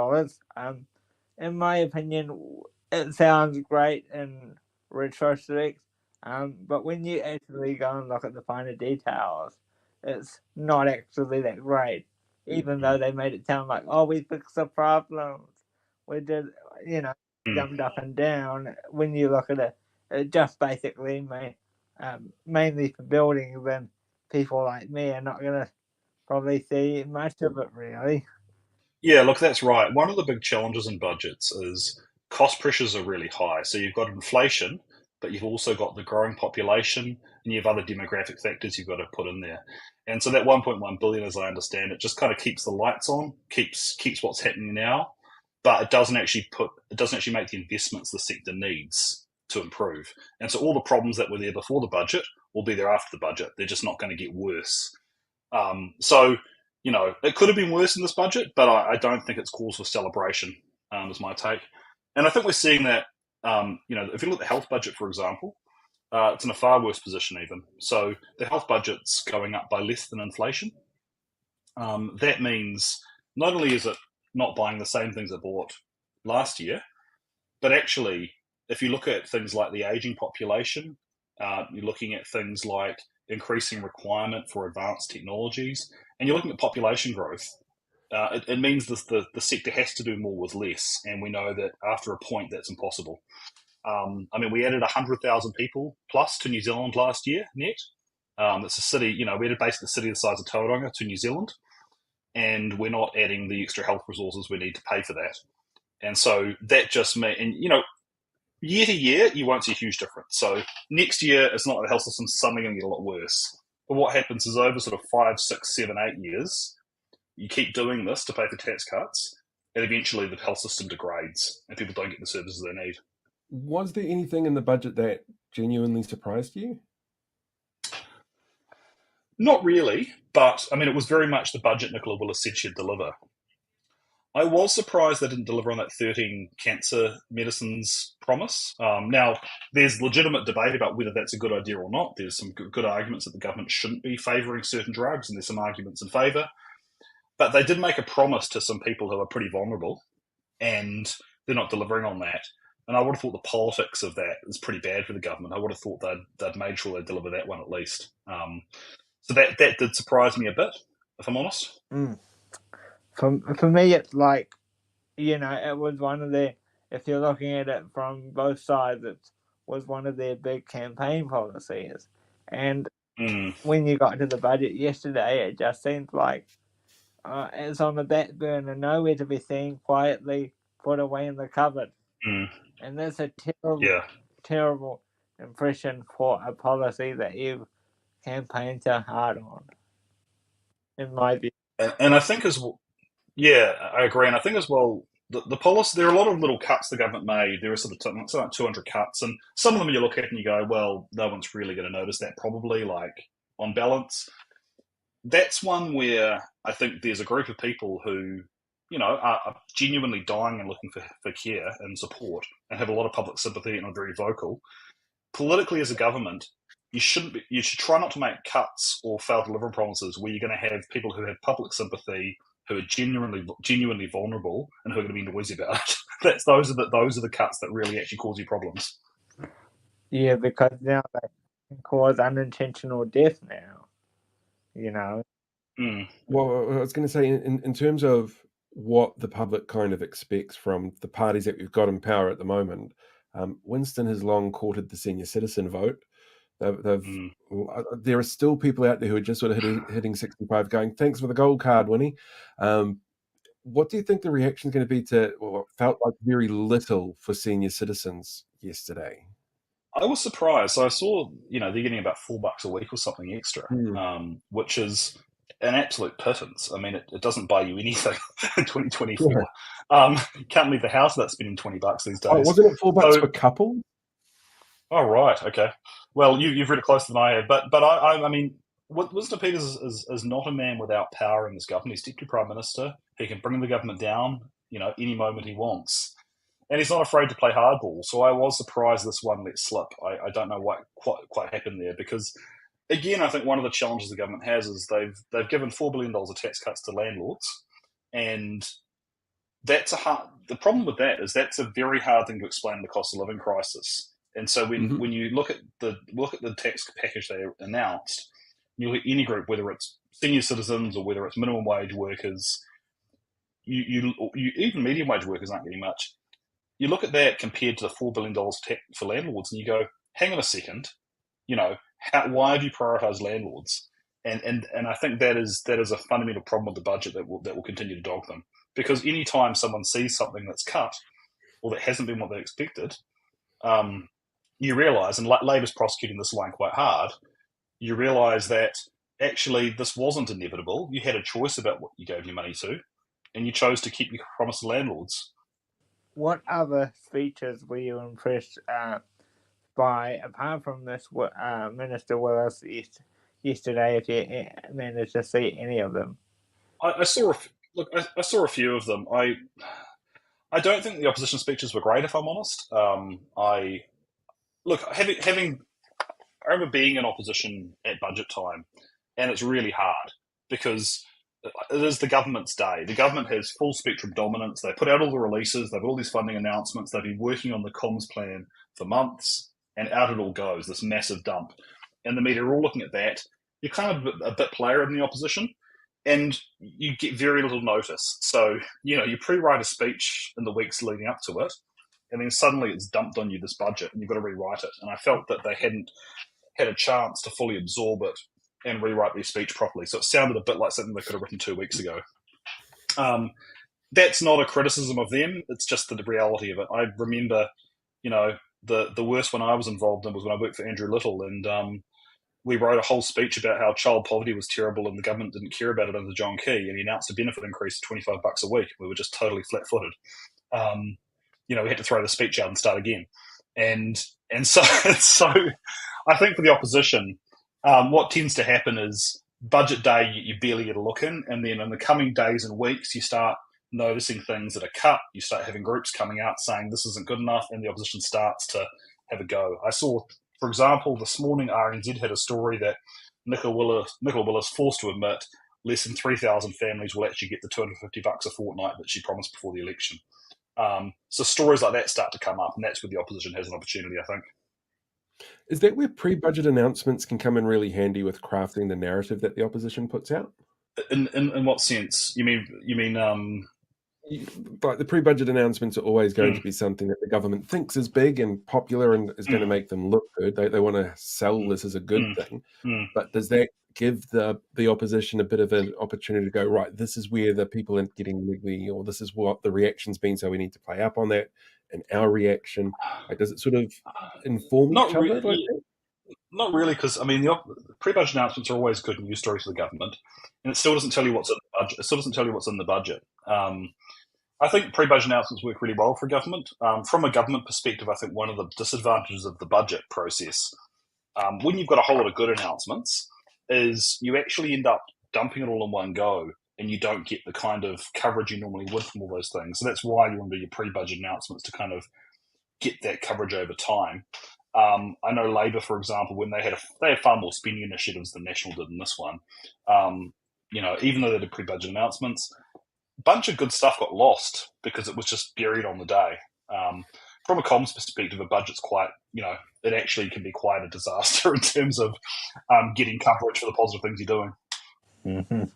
In my opinion, it sounds great in retrospect, but when you actually go and look at the finer details, it's not actually that great. Even though they made it sound like, oh, we fixed the problems, we did, jumped up and down. When you look at it, it just basically mainly for building, then people like me are not going to probably see much of it, really. Yeah, look, that's right. One of the big challenges in budgets is cost pressures are really high. So you've got inflation, but you've also got the growing population, and you have other demographic factors you've got to put in there. And so that 1.1 billion, as I understand it, just kind of keeps the lights on, keeps what's happening now, but it doesn't actually make the investments the sector needs to improve. And so all the problems that were there before the budget will be there after the budget. They're just not going to get worse. So it could have been worse in this budget, but I don't think it's cause for celebration, is my take. And I think we're seeing that, if you look at the health budget, for example, it's in a far worse position even. So the health budget's going up by less than inflation. That means not only is it not buying the same things it bought last year, but actually, if you look at things like the aging population, you're looking at things like increasing requirement for advanced technologies, and you're looking at population growth, it means the sector has to do more with less, and we know that after a point that's impossible. I mean, we added 100,000 people plus to New Zealand last year, net. It's a city, we added basically a city the size of Tauranga to New Zealand, and we're not adding the extra health resources we need to pay for that. And so that just means, and year to year, you won't see a huge difference. So next year, it's not like the health system's suddenly going to get a lot worse. But what happens is over sort of 5, 6, 7, 8 years, you keep doing this to pay for tax cuts, and eventually the health system degrades and people don't get the services they need. Was there anything in the budget that genuinely surprised you? Not really, but I mean, it was very much the budget Nicola Willis said she'd deliver. I was surprised they didn't deliver on that 13 cancer medicines promise. Now, there's legitimate debate about whether that's a good idea or not. There's some good arguments that the government shouldn't be favouring certain drugs, and there's some arguments in favour. But they did make a promise to some people who are pretty vulnerable, and they're not delivering on that. And I would have thought the politics of that is pretty bad for the government. I would have thought they'd made sure they'd deliver that one at least. So that did surprise me a bit, if I'm honest. For me, it's like, it was one of their, if you're looking at it from both sides, it was one of their big campaign policies. And when you got to the budget yesterday, it just seems like it's on the back burner, nowhere to be seen, quietly put away in the cupboard. And that's a terrible impression for a policy that you've campaigned so hard on, in my view. And I think as well, I agree. And I think as well, the policy, there are a lot of little cuts the government made. There are sort of something like 200 cuts. And some of them you look at and you go, well, no one's really going to notice that probably, like, on balance. That's one where I think there's a group of people who, are genuinely dying and looking for care and support and have a lot of public sympathy and are very vocal. Politically, as a government, you should try not to make cuts or fail to deliver promises where you're going to have people who have public sympathy, who are genuinely vulnerable, and who are going to be noisy about it. Those are the cuts that really actually cause you problems. Yeah, because now they can cause unintentional death now. Well, I was going to say, in terms of what the public kind of expects from the parties that we've got in power at the moment, Winston has long courted the senior citizen vote. There are still people out there who are just sort of hitting 65 going, thanks for the gold card, Winnie. What do you think the reaction is going to be to what felt like very little for senior citizens yesterday? I was surprised. So I saw, they're getting about $4 a week or something extra, which is an absolute pittance. I mean, it doesn't buy you anything in 2024. Can't leave the house without spending $20 these days. Oh, wasn't it $4 per couple? Oh, right. Okay. Well, you've read it closer than I have. But I mean, Winston Peters is not a man without power in this government. He's Deputy Prime Minister. He can bring the government down, any moment he wants. And he's not afraid to play hardball. So I was surprised this one let slip. I don't know what quite happened there because, again, I think one of the challenges the government has is they've given $4 billion of tax cuts to landlords, and the problem with that is that's a very hard thing to explain in the cost of living crisis. And so when you look at the tax package they announced, you look at any group, whether it's senior citizens or whether it's minimum wage workers, you even medium wage workers aren't getting much. You look at that compared to the $4 billion for landlords, and you go, hang on a second, why have you prioritised landlords? And I think that is a fundamental problem with the budget that will continue to dog them. Because any time someone sees something that's cut or that hasn't been what they expected, you realise, and Labor's prosecuting this line quite hard, you realise that actually this wasn't inevitable. You had a choice about what you gave your money to, and you chose to keep your promise to landlords. What other speeches were you impressed by, apart from this Minister Willis yesterday, if you managed to see any of them? I saw a few of them. I don't think the opposition speeches were great, if I'm honest. I remember being in opposition at budget time, and it's really hard because it is the government's day. The government has full spectrum dominance. They put out all the releases. They've got all these funding announcements. They've been working on the comms plan for months, and out it all goes, this massive dump. And the media are all looking at that. You're kind of a bit player in the opposition, and you get very little notice. So, you pre-write a speech in the weeks leading up to it, and then suddenly it's dumped on you, this budget, and you've got to rewrite it. And I felt that they hadn't had a chance to fully absorb it and rewrite their speech properly. So it sounded a bit like something they could have written 2 weeks ago. That's not a criticism of them. It's just the reality of it. I remember, the worst one I was involved in was when I worked for Andrew Little, and we wrote a whole speech about how child poverty was terrible and the government didn't care about it under John Key, and he announced a benefit increase of $25 a week. We were just totally flat-footed. We had to throw the speech out and start again. And so I think for the opposition, what tends to happen is budget day, you barely get a look in, and then in the coming days and weeks, you start noticing things that are cut. You start having groups coming out saying this isn't good enough, and the opposition starts to have a go. I saw, for example, this morning RNZ had a story that Nicola Willis forced to admit less than 3,000 families will actually get the $250 a fortnight that she promised before the election. So stories like that start to come up, and that's where the opposition has an opportunity, I think. Is that where pre-budget announcements can come in really handy with crafting the narrative that the opposition puts out? In what sense? You mean like the pre-budget announcements are always going to be something that the government thinks is big and popular and is going to make them look good. They want to sell this as a good thing. But does that give the opposition a bit of an opportunity to go, right, this is where the people are getting wiggly, or this is what the reaction's been, so we need to play up on that and our reaction? Like, does it sort of inform each other like that? Not really, because the pre-budget announcements are always good news stories for the government, and it still doesn't tell you what's in the budget. It still doesn't tell you what's in the budget. I think pre-budget announcements work really well for government. From a government perspective, I think one of the disadvantages of the budget process, when you've got a whole lot of good announcements, is you actually end up dumping it all in one go, and you don't get the kind of coverage you normally would from all those things. So that's why you want to do your pre-budget announcements, to kind of get that coverage over time. I know Labour, for example, when they had far more spending initiatives than National did in this one. Even though they did pre-budget announcements, a bunch of good stuff got lost because it was just buried on the day. From a comms perspective, a budget's quite, it actually can be quite a disaster in terms of getting coverage for the positive things you're doing.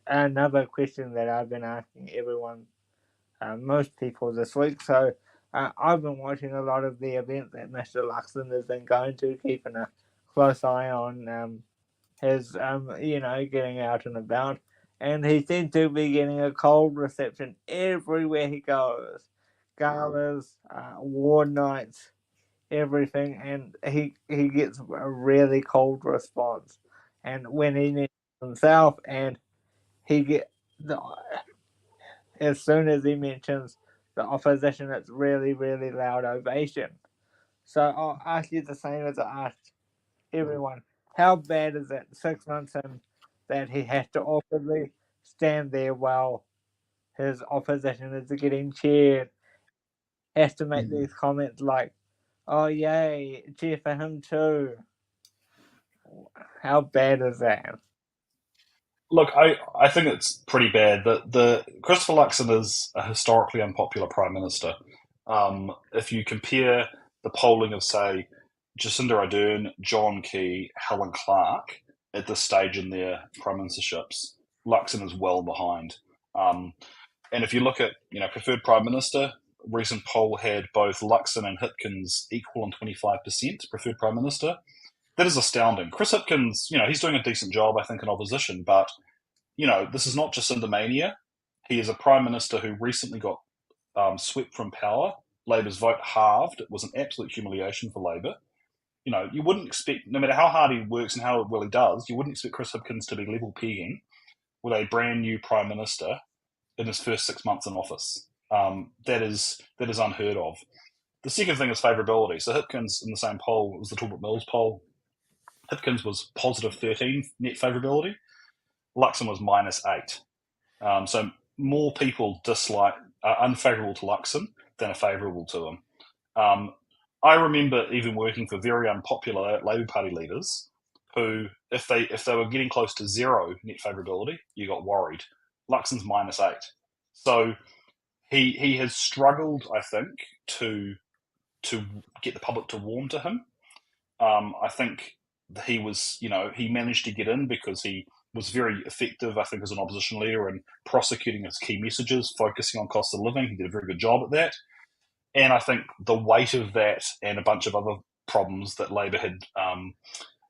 Another question that I've been asking everyone, most people this week. So I've been watching a lot of the events that Mr. Luxon has been going to, keeping a close eye on his, getting out and about. And he seems to be getting a cold reception everywhere he goes. Galas, ward nights, everything. And he gets a really cold response. And when he needs himself, and he gets as soon as he mentions the opposition, it's really, really loud ovation. So I'll ask you the same as I asked everyone. How bad is it 6 months in that he has to awkwardly stand there while his opposition is getting cheered? Has to make these comments like, oh yay, cheer for him too. How bad is that? Look, I think it's pretty bad. The Christopher Luxon is a historically unpopular Prime Minister. If you compare the polling of, say, Jacinda Ardern, John Key, Helen Clark at this stage in their prime ministerships, Luxon is well behind. And if you look at, preferred Prime Minister, a recent poll had both Luxon and Hipkins equal on 25% preferred Prime Minister. That is astounding. Chris Hipkins, he's doing a decent job, I think, in opposition, but, this is not Jacinda mania. He is a Prime Minister who recently got swept from power. Labour's vote halved. It was an absolute humiliation for Labour. You wouldn't expect, no matter how hard he works and how well he does, you wouldn't expect Chris Hipkins to be level pegging with a brand new Prime Minister in his first 6 months in office. That is unheard of. The second thing is favourability. So Hipkins, in the same poll, it was the Talbot Mills poll, Hipkins was positive 13 net favourability. Luxon was minus 8. So more people are unfavourable to Luxon than are favourable to him. I remember even working for very unpopular Labour Party leaders who, if they were getting close to 0 net favourability, you got worried. Luxon's minus 8. So he has struggled, I think, to get the public to warm to him. I think he was, he managed to get in because he was very effective, I think, as an opposition leader in prosecuting his key messages, focusing on cost of living. He did a very good job at that. And I think the weight of that and a bunch of other problems that Labour had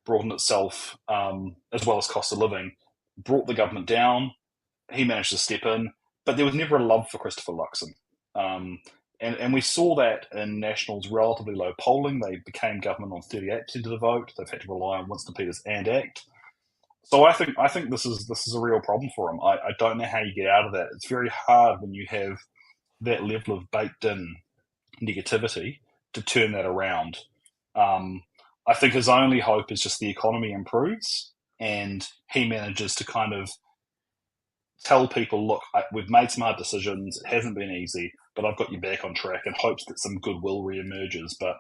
brought on itself, as well as cost of living, brought the government down. He managed to step in, but there was never a love for Christopher Luxon. And we saw that in National's relatively low polling. They became government on 38% of the vote. They've had to rely on Winston Peters and ACT. So I think this is a real problem for him. I don't know how you get out of that. It's very hard when you have that level of baked-in negativity to turn that around. I think his only hope is just the economy improves and he manages to kind of tell people, look, we've made some hard decisions. It hasn't been easy, but I've got you back on track, and hopes that some goodwill reemerges. But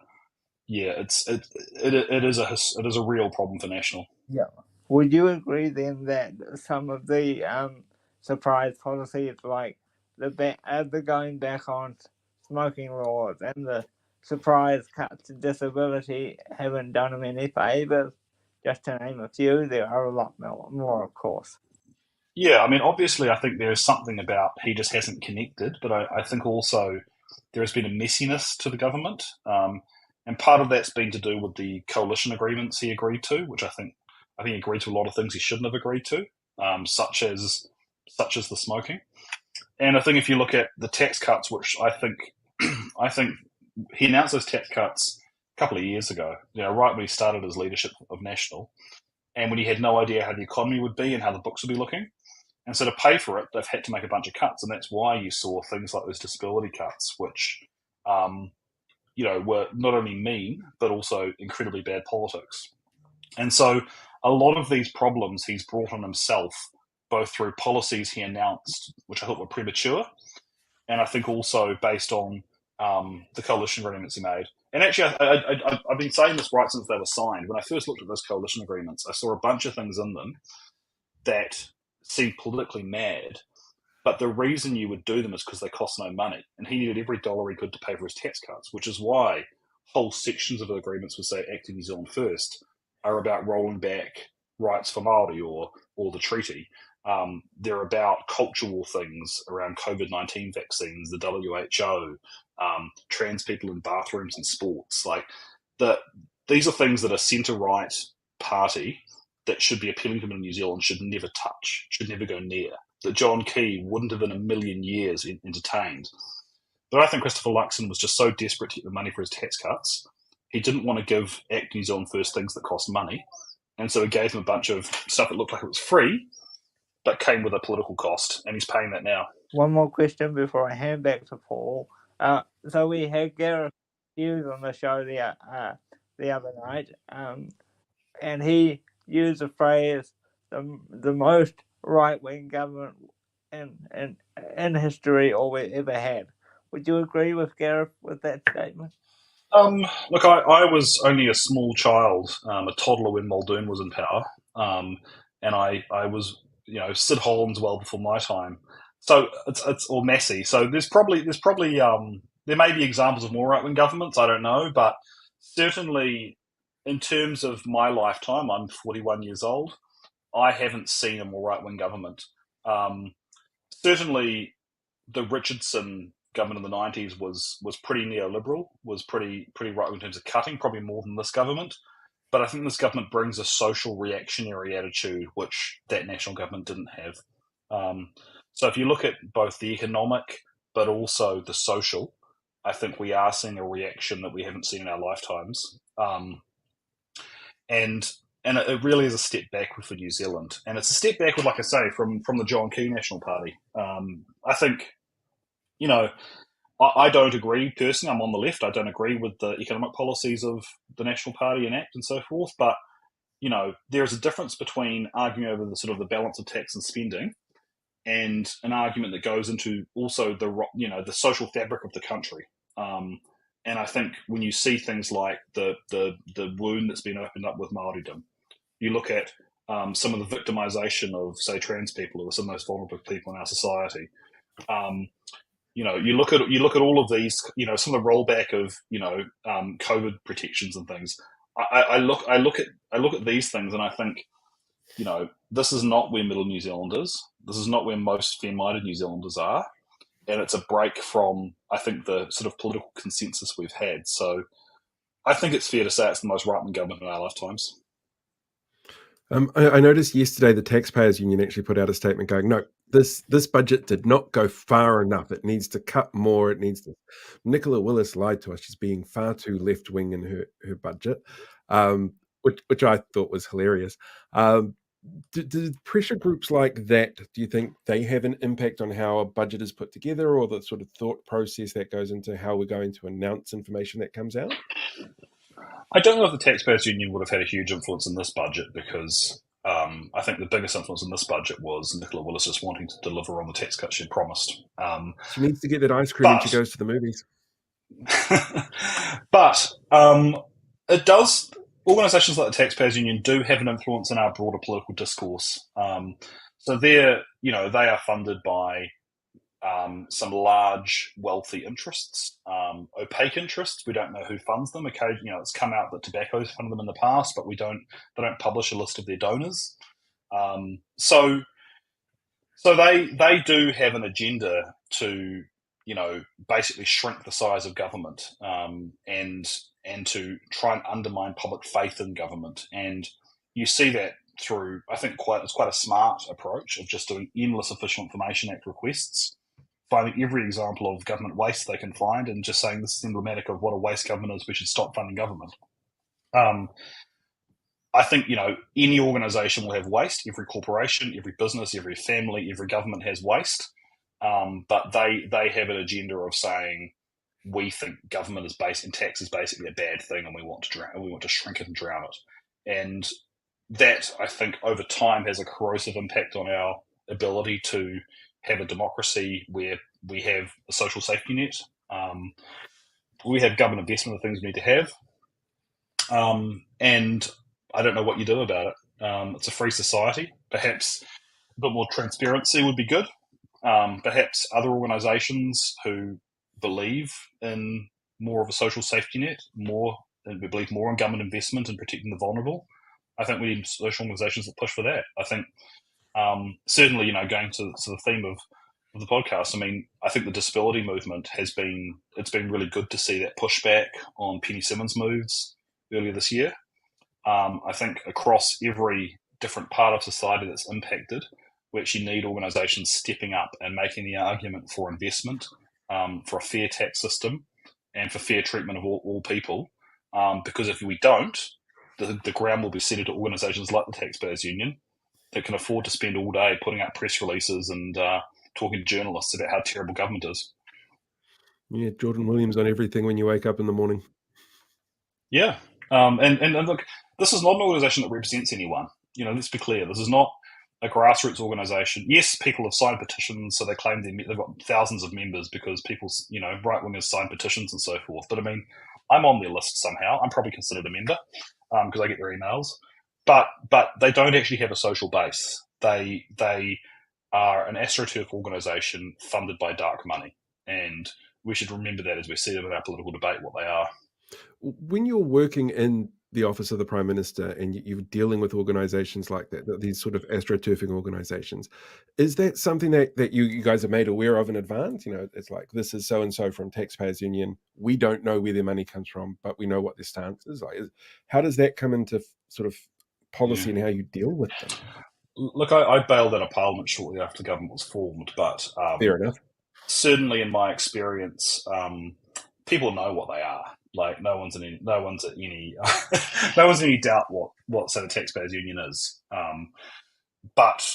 yeah, it is a real problem for National. Yeah. Would you agree then that some of the surprise policies, like the going back on smoking laws and the surprise cuts to disability, haven't done him any favours? Just to name a few, there are a lot more, of course. Yeah, I mean, obviously, I think there is something about he just hasn't connected, but I think also there has been a messiness to the government, and part of that's been to do with the coalition agreements he agreed to, which I think he agreed to a lot of things he shouldn't have agreed to, such as the smoking. And I think if you look at the tax cuts, which I think he announced those tax cuts a couple of years ago, right when he started his leadership of National, and when he had no idea how the economy would be and how the books would be looking. And so to pay for it, they've had to make a bunch of cuts, and that's why you saw things like those disability cuts, which, were not only mean but also incredibly bad politics. And so a lot of these problems he's brought on himself, both through policies he announced, which I thought were premature, and I think also based on the coalition agreements he made. And actually, I've been saying this right since they were signed. When I first looked at those coalition agreements, I saw a bunch of things in them that seemed politically mad, but the reason you would do them is because they cost no money, and he needed every dollar he could to pay for his tax cuts, which is why whole sections of the agreements would say Acting New Zealand First are about rolling back rights for Māori or the treaty. They're about cultural things around COVID-19 vaccines, the WHO, trans people in bathrooms and sports. These are things that a centre-right party that should be appealing to them in New Zealand should never touch, should never go near, that John Key wouldn't have in a million years entertained. But I think Christopher Luxon was just so desperate to get the money for his tax cuts, he didn't want to give Act New Zealand First things that cost money, and so he gave him a bunch of stuff that looked like it was free, but came with a political cost, and he's paying that now. One more question before I hand back to Paul. So we had Gareth Hughes on the show the other night, and he used the phrase the most right-wing government in history or we ever had. Would you agree with Gareth with that statement? Look, I was only a small child, a toddler when Muldoon was in power, and I was, Sid Holland's well before my time. So it's or Massey. So there's probably there may be examples of more right-wing governments. I don't know, but certainly in terms of my lifetime, I'm 41 years old. I haven't seen a more right-wing government. Certainly, the Richardson government in the 90s was pretty neoliberal, was pretty right in terms of cutting, probably more than this government. But I think this government brings a social reactionary attitude, which that National government didn't have. So if you look at both the economic but also the social, I think we are seeing a reaction that we haven't seen in our lifetimes. And it really is a step backward for New Zealand. And it's a step backward, like I say, from the John Key National Party. I think, I don't agree personally. I'm on the left. I don't agree with the economic policies of the National Party and ACT and so forth. But, there is a difference between arguing over the sort of the balance of tax and spending and an argument that goes into also the social fabric of the country. And I think when you see things like the wound that's been opened up with Māoridom, you look at some of the victimisation of, say, trans people or some of the most vulnerable people in our society. You look at all of these, some of the rollback of COVID protections and things. I look at these things and I think this is not where middle New Zealand is. This is not where most fair-minded New Zealanders are. And it's a break from, I think, the sort of political consensus we've had. So I think it's fair to say it's the most right-wing government in our lifetimes. I noticed yesterday the Taxpayers Union actually put out a statement going, no, this budget did not go far enough. It needs to cut more. It needs to. Nicola Willis lied to us. She's being far too left-wing in her budget, which I thought was hilarious. Do pressure groups like that, do you think they have an impact on how a budget is put together, or the sort of thought process that goes into how we're going to announce information that comes out? I don't know if the Taxpayers Union would have had a huge influence in this budget because I think the biggest influence in this budget was Nicola Willis just wanting to deliver on the tax cut she'd promised. She needs to get that ice cream when she goes to the movies. But it does. Organisations like the Taxpayers Union do have an influence in our broader political discourse. So they are funded by some large, wealthy interests, opaque interests. We don't know who funds them. Occasionally, it's come out that tobacco's funded them in the past, but they don't publish a list of their donors. So they do have an agenda to, basically shrink the size of government, and to try and undermine public faith in government. And you see that through, I think, it's quite a smart approach of just doing endless Official Information Act requests, finding every example of government waste they can find and just saying this is emblematic of what a waste government is, we should stop funding government. I think, any organisation will have waste. Every corporation, every business, every family, every government has waste. But they have an agenda of saying, we think government is based in tax is basically a bad thing, and we want to shrink it and drown it. And that, I think, over time has a corrosive impact on our ability to have a democracy where we have a social safety net. We have government investment, the things we need to have. And I don't know what you do about it. It's a free society. Perhaps a bit more transparency would be good. Perhaps other organisations who believe in more of a social safety net, and we believe more in government investment and protecting the vulnerable. I think we need social organisations that push for that. I think certainly, going to the theme of the podcast, I think the disability movement it's been really good to see that pushback on Penny Simmons' moves earlier this year. I think across every different part of society that's impacted, we actually need organisations stepping up and making the argument for investment, for a fair tax system, and for fair treatment of all people. Because if we don't, the ground will be set to organisations like the Taxpayers Union that can afford to spend all day putting out press releases and talking to journalists about how terrible government is. Yeah, Jordan Williams on everything when you wake up in the morning. Yeah. And look, this is not an organisation that represents anyone. Let's be clear. This is not a grassroots organisation. Yes, people have signed petitions, so they claim they've got thousands of members because people, right-wingers sign petitions and so forth. But I'm on their list somehow. I'm probably considered a member because I get their emails. But they don't actually have a social base. They are an astroturf organisation funded by dark money, and we should remember that as we see them in our political debate, what they are. When you're working in the office of the Prime Minister and you're dealing with organisations like that, these sort of astroturfing organisations, is that something that you guys are made aware of in advance? It's like, this is so-and-so from Taxpayers Union. We don't know where their money comes from, but we know what their stance is. How does that come into sort of policy and how you deal with them? Look, I bailed out of Parliament shortly after the government was formed, but fair enough. Certainly in my experience, people know what they are. Like no one's in any doubt what say the Taxpayers Union is. But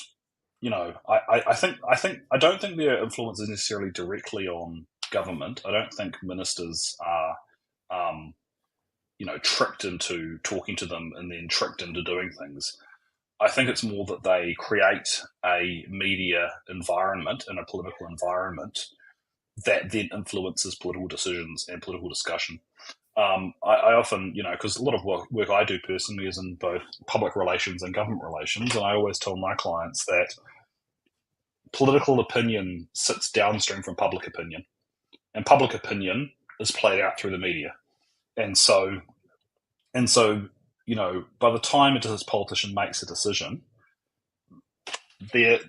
I don't think their influence is necessarily directly on government. I don't think ministers are tricked into talking to them and then tricked into doing things. I think it's more that they create a media environment and a political environment that then influences political decisions and political discussion. I often, because a lot of work I do personally is in both public relations and government relations, and I always tell my clients that political opinion sits downstream from public opinion, and public opinion is played out through the media. And so, by the time a politician makes a decision, their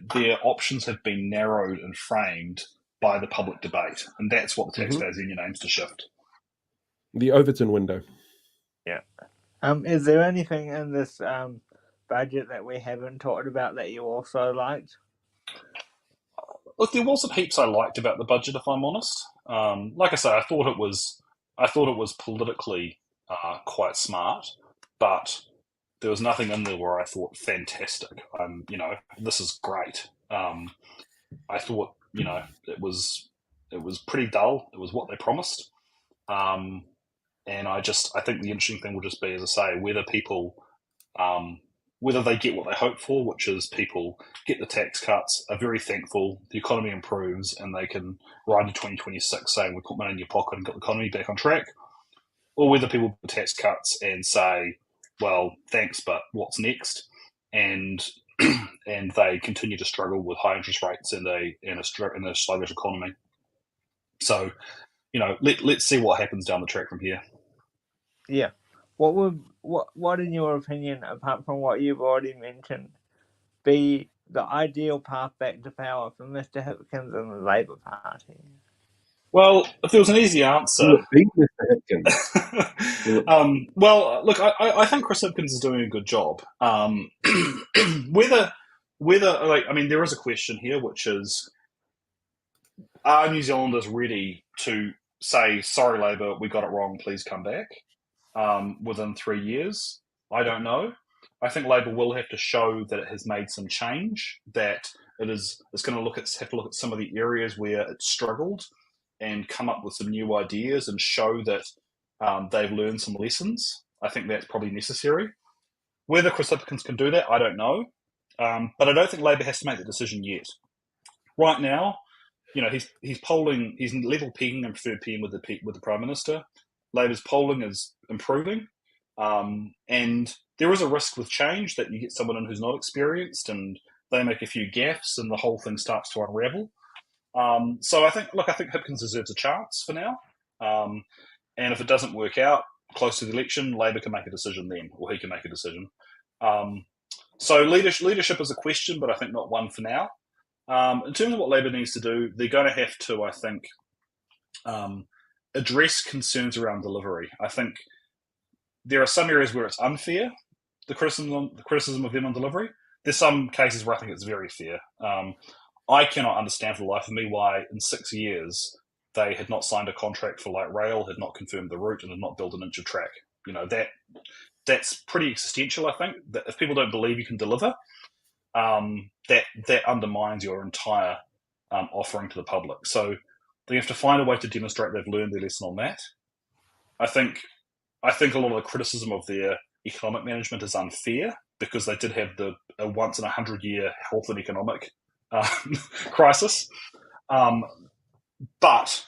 options have been narrowed and framed by the public debate, and that's what the Taxpayers Union aims to shift. The Overton window. Yeah. Is there anything in this budget that we haven't talked about that you also liked? Look, there wasn't heaps I liked about the budget, if I'm honest. Like I say, I thought it was politically quite smart, but there was nothing in there where I thought fantastic. This is great. I thought, it was pretty dull. It was what they promised, and I think the interesting thing will just be, as I say, whether people, whether they get what they hope for, which is people get the tax cuts, are very thankful, the economy improves, and they can ride to 2026 saying we put money in your pocket and got the economy back on track, or whether people get the tax cuts and say, well, thanks, but what's next? And they continue to struggle with high interest rates and a sluggish economy. So, let's see what happens down the track from here. Yeah. What in your opinion, apart from what you've already mentioned, be the ideal path back to power for Mr. Hipkins and the Labour Party? Well, if there was an easy answer, Beat Mr. Hipkins. well, look, I think Chris Hipkins is doing a good job. Whether there is a question here, which is, are New Zealanders ready to say, sorry, Labour, we got it wrong, please come back, within 3 years? I don't know. I think Labour will have to show that it has made some change, that it's going to have to look at some of the areas where it struggled and come up with some new ideas and show that they've learned some lessons. I think that's probably necessary. Whether Chris Hipkins can do that, I don't know. But I don't think Labour has to make the decision yet. Right now, he's polling, he's level pegging and preferred PM with the Prime Minister. Labour's polling is improving, and there is a risk with change that you get someone in who's not experienced and they make a few gaffes and the whole thing starts to unravel. So I think Hipkins deserves a chance for now, and if it doesn't work out close to the election, Labour can make a decision then, or he can make a decision. So leadership is a question, but I think not one for now. In terms of what Labour needs to do, they're going to have to, I think, address concerns around delivery. I think there are some areas where it's unfair, the criticism of them on delivery. There's some cases where I think it's very fair. I cannot understand for the life of me why in 6 years they had not signed a contract for light rail, had not confirmed the route, and had not built an inch of track. That's pretty existential, I think, that if people don't believe you can deliver, that undermines your entire offering to the public. So they have to find a way to demonstrate they've learned their lesson on that. I think a lot of the criticism of their economic management is unfair because they did have a once in 100-year health and economic crisis. But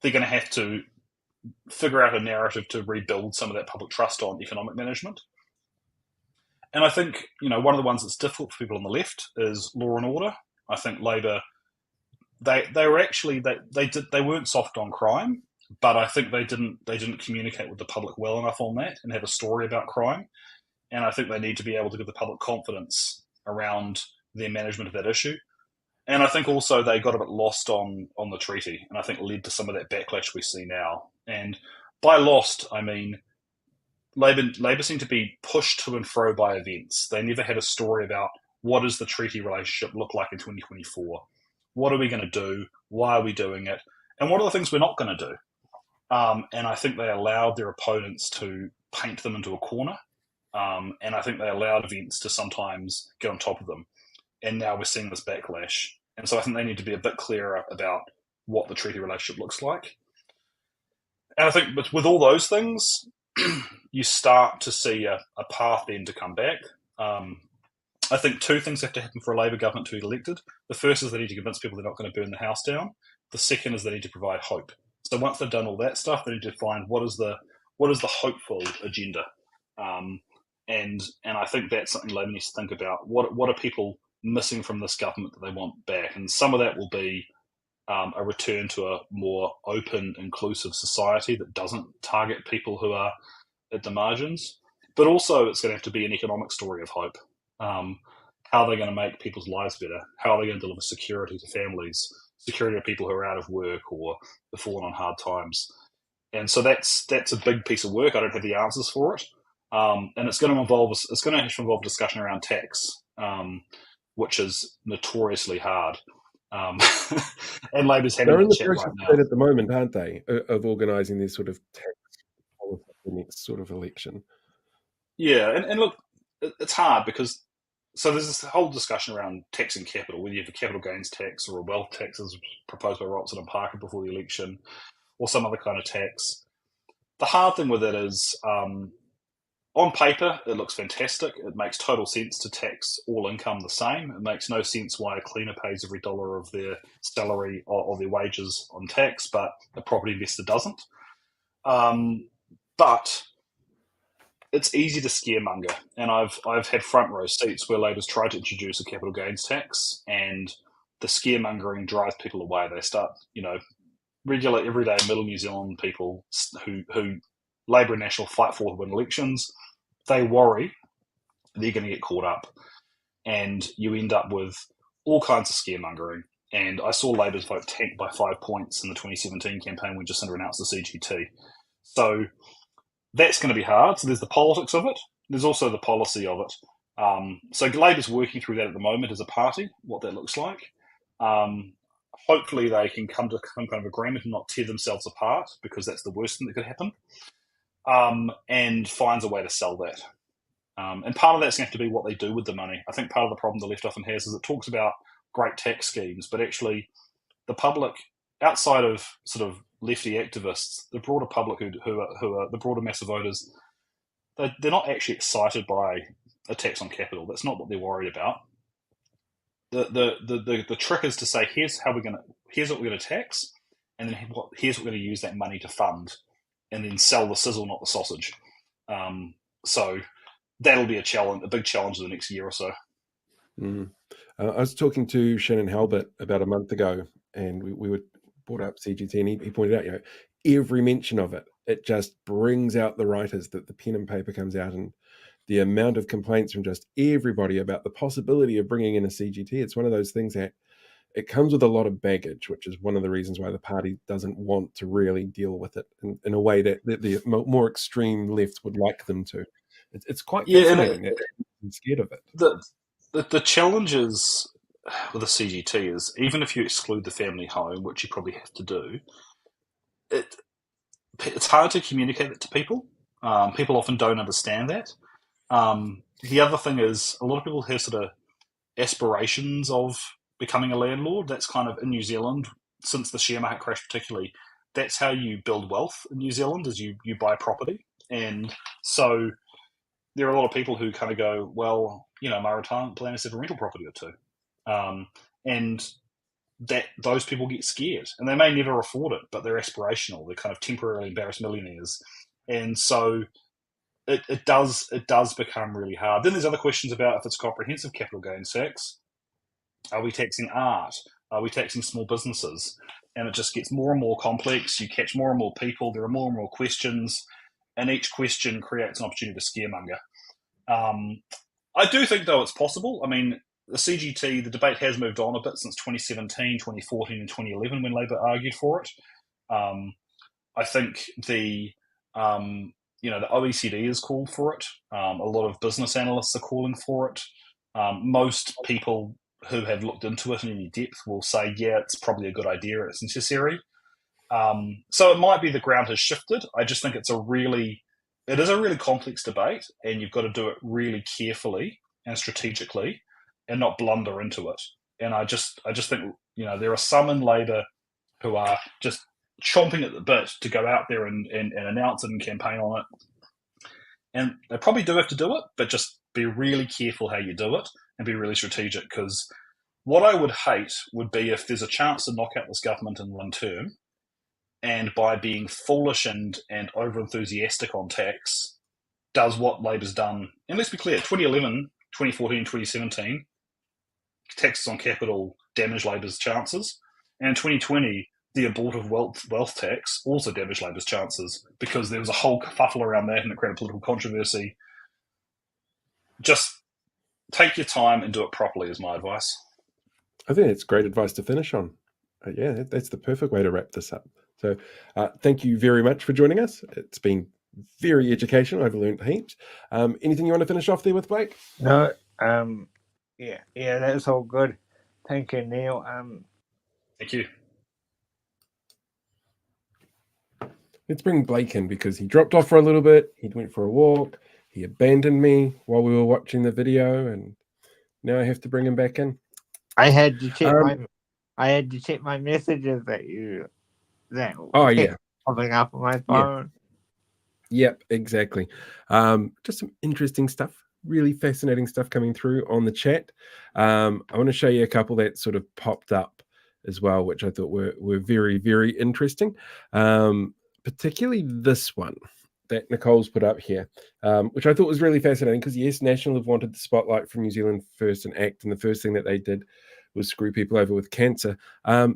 they're going to have to figure out a narrative to rebuild some of that public trust on economic management. And I think, one of the ones that's difficult for people on the left is law and order. I think Labour, they weren't soft on crime, but I think they didn't communicate with the public well enough on that and have a story about crime. And I think they need to be able to give the public confidence around their management of that issue. And I think also they got a bit lost on the treaty, and I think led to some of that backlash we see now. And by lost, I mean Labour seemed to be pushed to and fro by events. They never had a story about what does the treaty relationship look like in 2024? What are we going to do? Why are we doing it? And what are the things we're not going to do? And I think they allowed their opponents to paint them into a corner. And I think they allowed events to sometimes get on top of them. And now we're seeing this backlash. And so I think they need to be a bit clearer about what the treaty relationship looks like. And I think with all those things, you start to see a path then to come back. I think two things have to happen for a Labour government to be elected. The first is they need to convince people they're not going to burn the house down. The second is they need to provide hope. So once they've done all that stuff, they need to find what is the hopeful agenda. And I think that's something Labour needs to think about. What are people missing from this government that they want back? And some of that will be a return to a more open, inclusive society that doesn't target people who are at the margins. But also it's going to have to be an economic story of hope. how are they going to make people's lives better? How are they going to deliver security to families, security to people who are out of work or have fallen on hard times? And so that's a big piece of work. I don't have the answers for it, and it's going to involve discussion around tax, which is notoriously hard. And Labor's having They're in that the chat process right of now. that at the moment, aren't they? Of organising this sort of tax policy for the next sort of election. Yeah, and look, it's hard because so there's this whole discussion around taxing capital, whether you have a capital gains tax or a wealth tax as proposed by Robertson and Parker before the election, or some other kind of tax. The hard thing with it is, on paper, it looks fantastic. It makes total sense to tax all income the same. It makes no sense why a cleaner pays every dollar of their salary or their wages on tax, but a property investor doesn't. But it's easy to scaremonger, and I've had front row seats where Labor's tried to introduce a capital gains tax, and the scaremongering drives people away. They start, regular, everyday middle New Zealand people who Labor and National fight for to win elections. They worry they're going to get caught up, and you end up with all kinds of scaremongering. And I saw Labor's vote tanked by 5 points in the 2017 campaign when Jacinda announced the CGT. So that's going to be hard. So there's the politics of it. There's also the policy of it. So Labor's working through that at the moment as a party, what that looks like. Hopefully they can come to some kind of agreement and not tear themselves apart, because that's the worst thing that could happen, and finds a way to sell that. And part of that's going to have to be what they do with the money. I think part of the problem the left often has is it talks about great tax schemes, but actually the public, outside of sort of lefty activists, the broader public who are the broader mass of voters, they're not actually excited by a tax on capital. That's not what they're worried about. The trick is to say, here's what we're going to tax, and then here's what we're going to use that money to fund, and then sell the sizzle, not the sausage. So that'll be a big challenge in the next year or so. I was talking to Shannon Halbert about a month ago, and we were brought up CGT, and he pointed out, every mention of it just brings out the writers, that the pen and paper comes out, and the amount of complaints from just everybody about the possibility of bringing in a CGT. It's one of those things that it comes with a lot of baggage, which is one of the reasons why the party doesn't want to really deal with it in a way that the more extreme left would like them to. It's quite fascinating that they're scared of it. The challenges with the CGT is, even if you exclude the family home, which you probably have to do, it's hard to communicate it to people. People often don't understand that. The other thing is, a lot of people have sort of aspirations of becoming a landlord. That's kind of, in New Zealand, since the share market crash particularly, that's how you build wealth in New Zealand, is you buy property. And so there are a lot of people who kind of go, well, my retirement plan is to have a rental property or two. And that those people get scared, and they may never afford it, but they're aspirational. They're kind of temporarily embarrassed millionaires. And so it does become really hard. Then there's other questions about if it's comprehensive capital gains tax. Are we taxing art? Are we taxing small businesses? And it just gets more and more complex. You catch more and more people. There are more and more questions, and each question creates an opportunity to scaremonger. I do think, though, it's possible. I mean, the CGT, the debate has moved on a bit since 2017, 2014, and 2011 when Labor argued for it. I think the OECD has called for it. A lot of business analysts are calling for it. Most people who have looked into it in any depth will say, yeah, it's probably a good idea, it's necessary. So it might be the ground has shifted. I just think it is a really complex debate, and you've got to do it really carefully and strategically, and not blunder into it. And I just think, there are some in Labor who are just chomping at the bit to go out there and announce it and campaign on it. And they probably do have to do it, but just be really careful how you do it and be really strategic, because what I would hate would be if there's a chance to knock out this government in one term, and by being foolish and over-enthusiastic on tax, does what Labor's done. And let's be clear, 2011, 2014, 2017, taxes on capital damaged Labor's chances. And in 2020, the abortive wealth tax also damaged Labor's chances, because there was a whole kerfuffle around that and it created political controversy. Just Take your time and do it properly is my advice. I think it's great advice to finish on. Yeah, that's the perfect way to wrap this up. So thank you very much for joining us. It's been very educational. I've learned heaps. Anything you want to finish off there with, Blake? No, yeah, that's all good. Thank you, Neale. Thank you. Let's bring Blake in because he dropped off for a little bit. He went for a walk. He abandoned me while we were watching the video, and now I have to bring him back in. I had to check my messages that popping up on my phone. Yep, exactly. Just some interesting stuff, really fascinating stuff coming through on the chat. I want to show you a couple that sort of popped up as well, which I thought were very, very interesting. Particularly this one that Nicole's put up here, which I thought was really fascinating because, yes, National have wanted the spotlight from New Zealand First and ACT, and the first thing that they did was screw people over with cancer.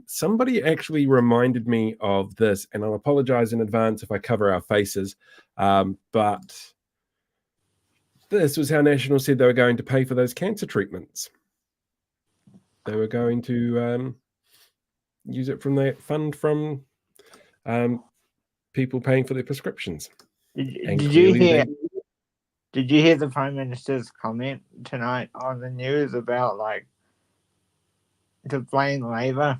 Somebody actually reminded me of this, and I'll apologize in advance if I cover our faces, but this was how National said they were going to pay for those cancer treatments. They were going to use it from the fund from people paying for their prescriptions. Did you hear the Prime Minister's comment tonight on the news about to blame Labour?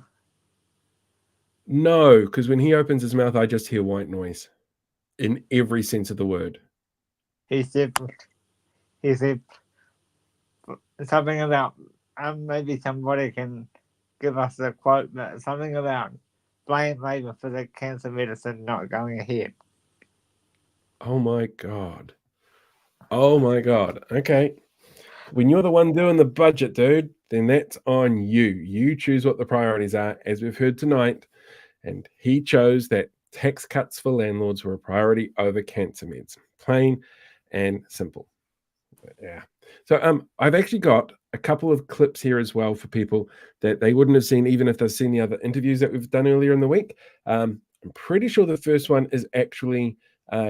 No, because when he opens his mouth, I just hear white noise in every sense of the word. He said something about maybe somebody can give us a quote, but something about blame Labour for the cancer medicine not going ahead. Oh my God. Okay. When you're the one doing the budget, dude, then that's on you. You choose what the priorities are, as we've heard tonight. And he chose that tax cuts for landlords were a priority over cancer meds. Plain and simple. Yeah. So I've actually got a couple of clips here as well for people that they wouldn't have seen even if they've seen the other interviews that we've done earlier in the week. I'm pretty sure the first one is actually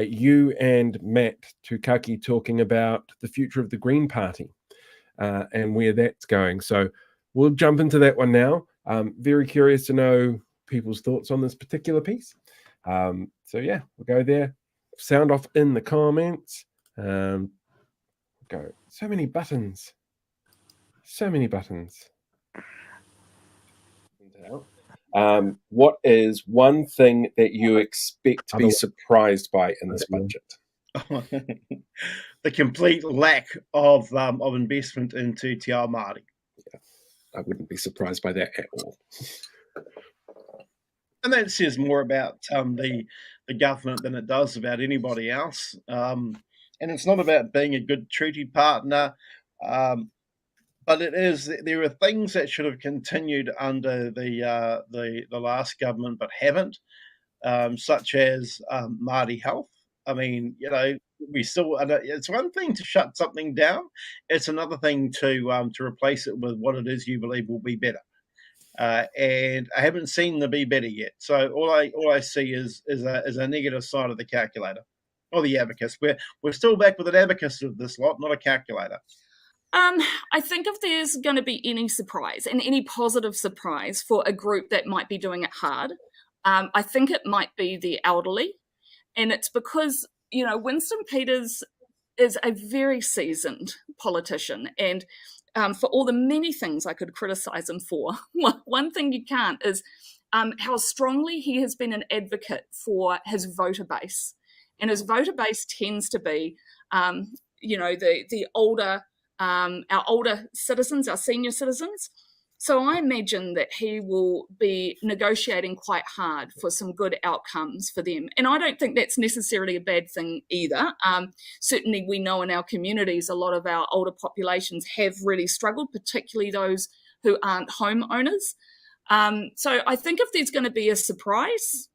you and Matt Tukaki talking about the future of the Green Party and where that's going. So we'll jump into that one now. Very curious to know people's thoughts on this particular piece. So yeah, we'll go there. Sound off in the comments. Go. So many buttons. What is one thing that you expect to be surprised by in this budget? The complete lack of investment into Te Ao Māori. Yeah, I wouldn't be surprised by that at all. And that says more about the government than it does about anybody else. And it's not about being a good treaty partner, but it is. There are things that should have continued under the last government but haven't, such as Māori health. I mean, we still. It's one thing to shut something down; it's another thing to replace it with what it is you believe will be better. And I haven't seen the be better yet. So all I see is a negative side of the calculator. Or the abacus. We're still back with an abacus of this lot, not a calculator. I think if there's going to be any surprise and any positive surprise for a group that might be doing it hard, I think it might be the elderly. And it's because, Winston Peters is a very seasoned politician. And for all the many things I could criticize him for, one thing you can't is how strongly he has been an advocate for his voter base. And his voter base tends to be, the older, our older citizens, our senior citizens. So I imagine that he will be negotiating quite hard for some good outcomes for them. And I don't think that's necessarily a bad thing either. Certainly we know in our communities, a lot of our older populations have really struggled, particularly those who aren't homeowners. So I think if there's going to be a surprise,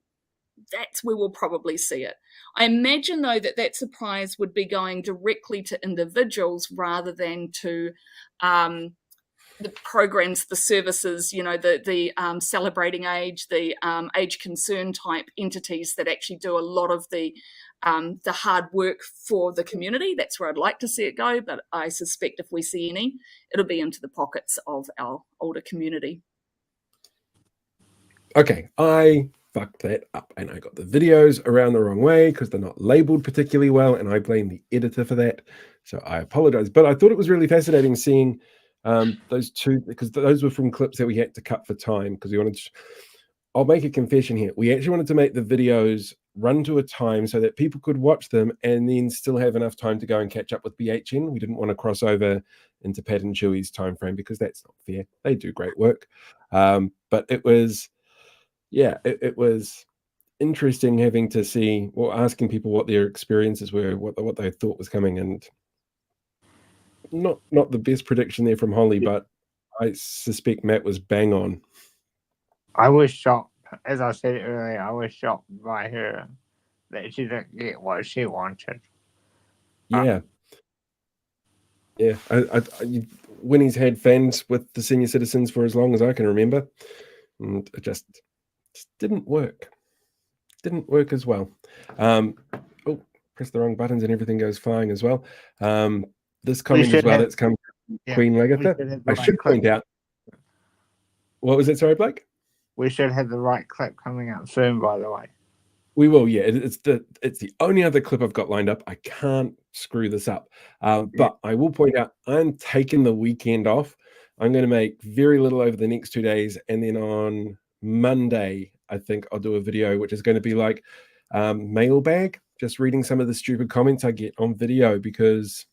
that's where we'll probably see it. I imagine, though, that surprise would be going directly to individuals rather than to the programs, the services, the celebrating age, the age concern type entities that actually do a lot of the hard work for the community. That's where I'd like to see it go, but I suspect if we see any, it'll be into the pockets of our older community. Okay, I fucked that up and I got the videos around the wrong way because they're not labeled particularly well, and I blame the editor for that. So I apologize. But I thought it was really fascinating seeing those two, because those were from clips that we had to cut for time because we wanted to. I'll make a confession here. We actually wanted to make the videos run to a time so that people could watch them and then still have enough time to go and catch up with BHN. We didn't want to cross over into Pat and Chewie's time frame because that's not fair. They do great work. But it was, it was interesting having to see, or asking people what their experiences were, what they thought was coming, and not the best prediction there from Holly, but I suspect Matt was bang on. I was shocked, as I said earlier, I was shocked by her that she didn't get what she wanted. Yeah. Winnie's had fans with the senior citizens for as long as I can remember, and it just didn't work. Didn't work as well. Press the wrong buttons and everything goes flying as well. This comment as well, that's come from Queen Lagatha. I should point out. What was it? Sorry, Blake? We should have the right clip coming out soon, by the way. We will, yeah. It's the only other clip I've got lined up. I can't screw this up. But I will point out, I'm taking the weekend off. I'm going to make very little over the next 2 days. And then on Monday, I think I'll do a video, which is going to be like mailbag, just reading some of the stupid comments I get on video because,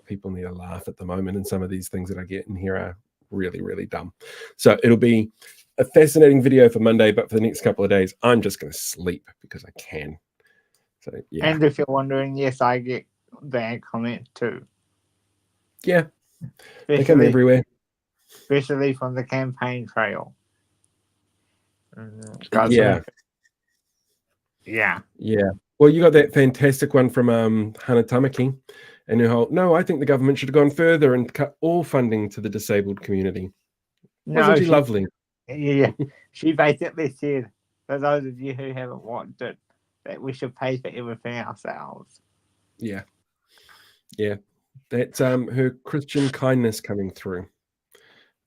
people need a laugh at the moment. And some of these things that I get in here are really, really dumb. So it'll be a fascinating video for Monday, but for the next couple of days, I'm just going to sleep because I can. So, yeah. And if you're wondering, yes, I get bad comments too. Yeah. They come everywhere. Especially from the campaign trail. Yeah. Well, you got that fantastic one from Hannah Tamaki, and her whole, no, I think the government should have gone further and cut all funding to the disabled community. Wasn't she lovely? Yeah. She basically said, for those of you who haven't watched it, that we should pay for everything ourselves. Yeah. That's her Christian kindness coming through.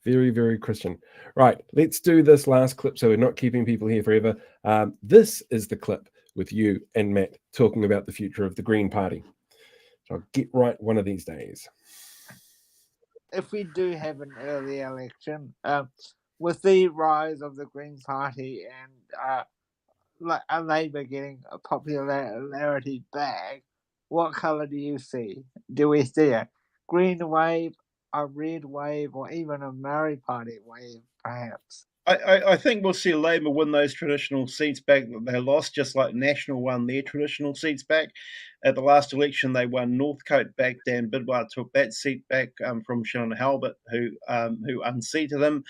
Very, very Christian. Right, let's do this last clip so we're not keeping people here forever. This is the clip with you and Matt talking about the future of the Green Party. So I'll get right one of these days. If we do have an early election, with the rise of the Green Party and Labour getting a popularity back, what colour do you see? Do we see a green wave, a red wave, or even a Maori Party wave, perhaps? I think we'll see Labour win those traditional seats back that they lost, just like National won their traditional seats back. At the last election, they won Northcote back. Dan Bidwell took that seat back from Shannon Halbert, who unseated him.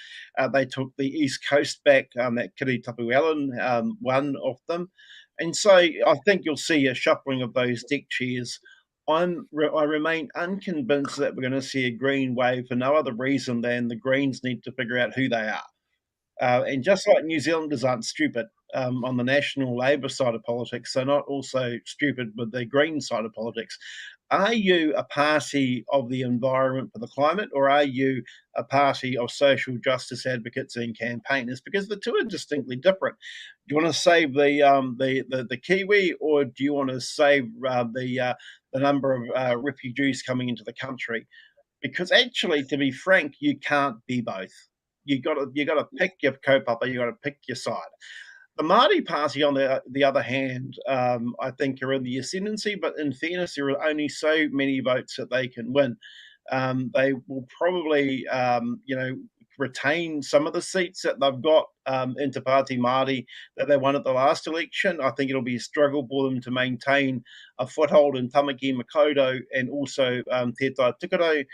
They took the East Coast back, that Kiri Tapu Allen won off them. And so I think you'll see a shuffling of those deck chairs. I remain unconvinced that we're going to see a green wave for no other reason than the Greens need to figure out who they are. And just like New Zealanders aren't stupid on the National Labour side of politics, they're not also stupid with the Green side of politics. Are you a party of the environment for the climate, or are you a party of social justice advocates and campaigners? Because the two are distinctly different. Do you want to save the Kiwi, or do you want to save the number of refugees coming into the country? Because actually, to be frank, you can't be both. You got to pick your kaupapa. You got to pick your side. The Māori Party, on the other hand, I think are in the ascendancy. But in fairness, there are only so many votes that they can win. They will probably, retain some of the seats that they've got into Party Māori that they won at the last election. I think it'll be a struggle for them to maintain a foothold in Tamaki Makaurau and also Te Tai Tukaro.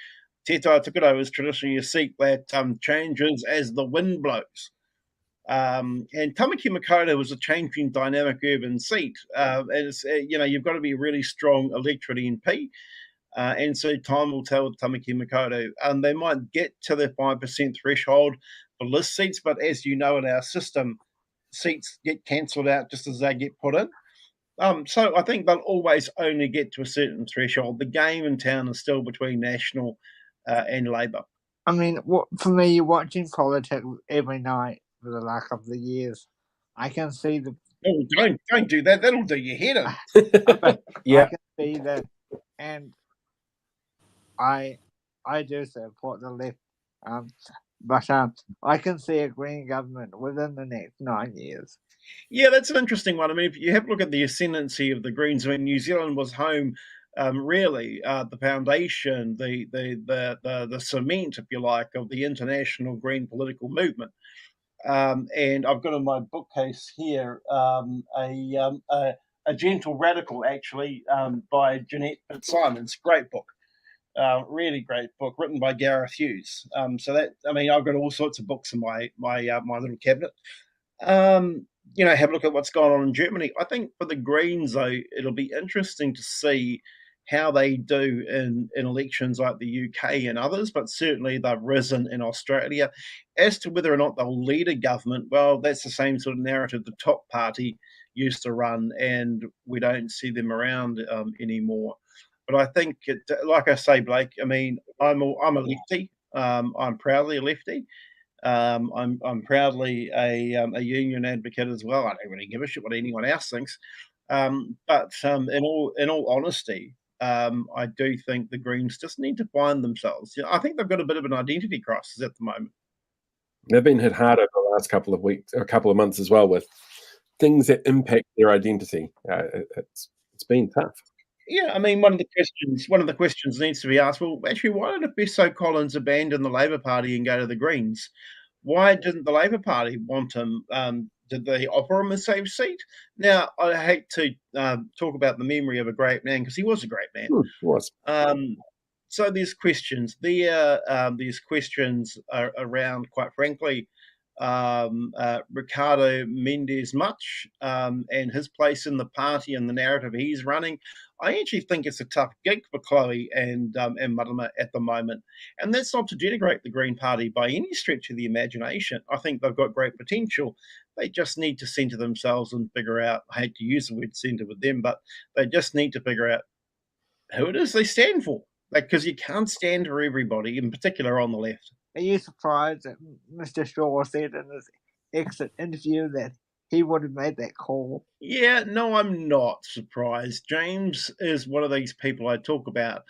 Te Tai Tukaro is traditionally a seat that changes as the wind blows. And Tamaki Makaurau was a changing dynamic urban seat. You've got to be a really strong electorate MP. And so time will tell with Tamaki Makaurau. They might get to the 5% threshold for list seats, but as you know, in our system, seats get cancelled out just as they get put in. So I think they'll always only get to a certain threshold. The game in town is still between National and Labour. I mean, for me, watching politics every night for the last couple of years, I can see the. Oh, don't do that. That'll do your head in. Yeah, I can see that, and I do support the left, but I can see a Green government within the next 9 years. Yeah, that's an interesting one. I mean, if you have a look at the ascendancy of the Greens, I mean, New Zealand was home. Really, the foundation, the cement, if you like, of the international green political movement. And I've got in my bookcase here a Gentle Radical, actually, by Jeanette Fitzsimons. Great book, really great book, written by Gareth Hughes. So that, I mean, I've got all sorts of books in my little cabinet. Have a look at what's going on in Germany. I think for the Greens, though, it'll be interesting to see how they do in elections like the UK and others, but certainly they've risen in Australia. As to whether or not they'll lead a government, well, that's the same sort of narrative the top party used to run, and we don't see them around anymore. But I think, like I say, Blake, I mean, I'm a lefty. I'm proudly a lefty. I'm proudly a union advocate as well. I don't really give a shit what anyone else thinks. But in all honesty, I do think the Greens just need to find themselves. I think they've got a bit of an identity crisis at the moment. They've been hit hard over the last couple of weeks, or a couple of months as well, with things that impact their identity. It's been tough. Yeah, I mean, one of the questions needs to be asked. Well, actually, why did Besso Collins abandon the Labor Party and go to the Greens? Why didn't the Labor Party want him? Did they offer him a safe seat? Now, I hate to talk about the memory of a great man, because he was a great man. He was. So there's questions there. There's questions around, quite frankly, Ricardo Mendes Much and his place in the party and the narrative he's running. I actually think it's a tough gig for Chloe and Marama at the moment. And that's not to denigrate the Green Party by any stretch of the imagination. I think they've got great potential. They just need to centre themselves and figure out, I hate to use the word centre with them, but they just need to figure out who it is they stand for. Because you can't stand for everybody, in particular on the left. Are you surprised that Mr. Shaw said in his exit interview that he would have made that call? Yeah, no, I'm not surprised. James is one of these people I talk about.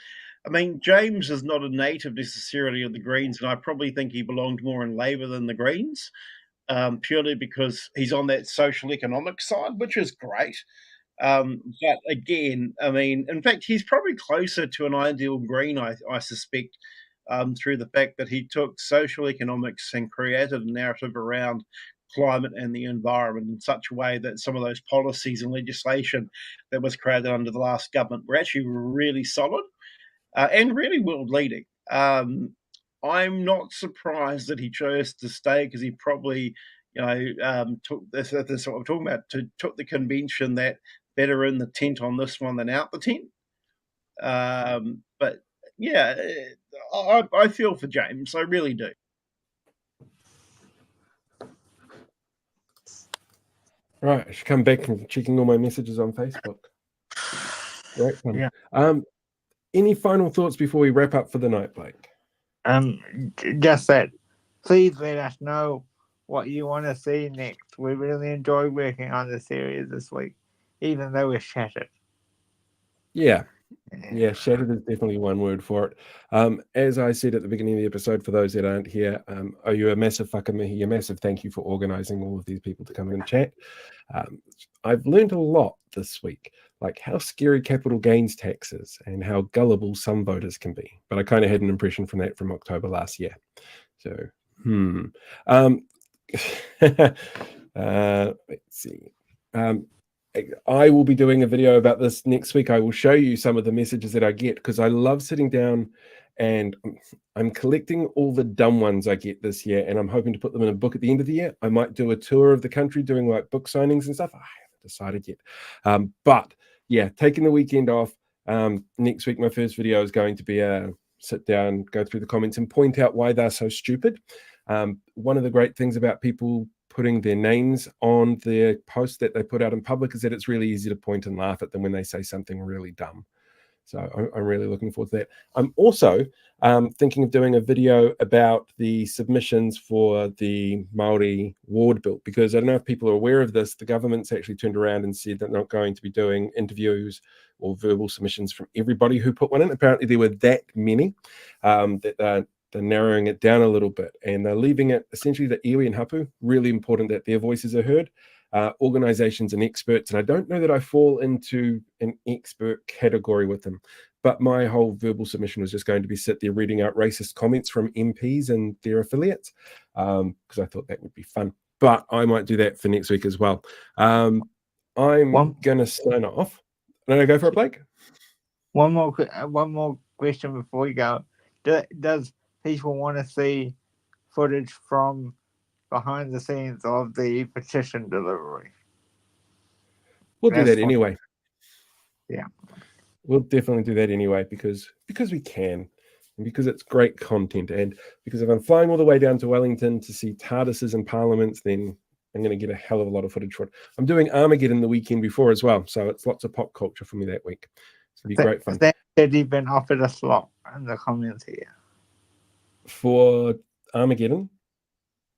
I mean, James is not a native necessarily of the Greens, and I probably think he belonged more in Labour than the Greens, purely because he's on that social economic side, which is great. But again, I mean, in fact, he's probably closer to an ideal Green, I suspect, through the fact that he took social economics and created a narrative around climate and the environment in such a way that some of those policies and legislation that was created under the last government were actually really solid and really world-leading. I'm not surprised that he chose to stay, because he probably, took this what I'm talking about, took the convention that better in the tent on this one than out the tent. But yeah, I feel for James. I really do. Right, I should come back from checking all my messages on Facebook. Great fun. Yeah. Any final thoughts before we wrap up for the night, Blake? Just that. Please let us know what you want to see next. We really enjoyed working on the series this week, even though we're shattered. Yeah, shattered is definitely one word for it. As I said at the beginning of the episode, for those that aren't here, owe you a massive whakamihi, a massive thank you for organising all of these people to come and chat. I've learned a lot this week, like how scary capital gains tax is and how gullible some voters can be. But I kind of had an impression from that from October last year. So, let's see. I will be doing a video about this next week. I will show you some of the messages that I get, because I love sitting down and I'm collecting all the dumb ones I get this year, and I'm hoping to put them in a book at the end of the year. I might do a tour of the country doing like book signings and stuff. I haven't decided yet. But yeah, taking the weekend off, Next week, my first video is going to be a sit down, go through the comments and point out why they're so stupid. One of the great things about people putting their names on their posts that they put out in public is that it's really easy to point and laugh at them when they say something really dumb. So I'm really looking forward to that. I'm also thinking of doing a video about the submissions for the Māori ward bill, because I don't know if people are aware of this. The government's actually turned around and said they're not going to be doing interviews or verbal submissions from everybody who put one in. Apparently there were that many that they're narrowing it down a little bit, and they're leaving it essentially the iwi and hapu. Really important that their voices are heard. Organizations and experts, and I don't know that I fall into an expert category with them, but my whole verbal submission was just going to be sit there reading out racist comments from MPs and their affiliates, because I thought that would be fun. But I might do that for next week as well. I'm going to sign off. No, go for it, Blake. One more question before you go. Does people want to see footage from behind the scenes of the petition delivery? We'll do that anyway. Yeah. We'll definitely do that anyway, because we can, and because it's great content, and because if I'm flying all the way down to Wellington to see TARDISes and parliaments, then I'm going to get a hell of a lot of footage for it. I'm doing Armageddon the weekend before as well, so it's lots of pop culture for me that week. It's going to be great fun. Has Eddie been offered a slot in the comments here? For Armageddon?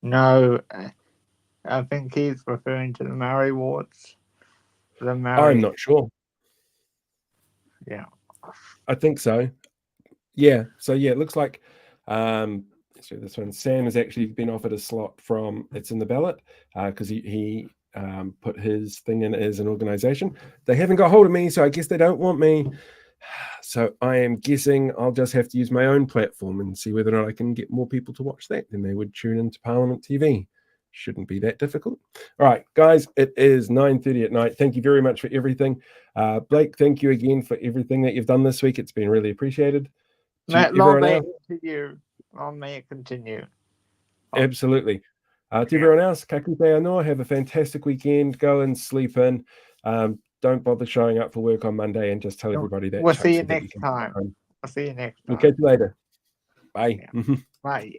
No, I think he's referring to the Maori wards. I'm not sure. Yeah. I think so. Yeah. So yeah, it looks like so this one, Sam has actually been offered a slot from It's in the Ballot, because he put his thing in as an organization. They haven't got hold of me, so I guess they don't want me. So I am guessing I'll just have to use my own platform and see whether or not I can get more people to watch that than they would tune into Parliament TV. Shouldn't be that difficult. All right, guys, it is 9:30 at night. Thank you very much for everything. Blake, thank you again for everything that you've done this week. It's been really appreciated. Long may it continue. Long may it continue. Absolutely. To everyone else, ka kite anō, have a fantastic weekend. Go and sleep in. Don't bother showing up for work on Monday, and just tell everybody that. We'll see you next time. I'll see you next time. We'll catch you later. Bye. Yeah. Bye.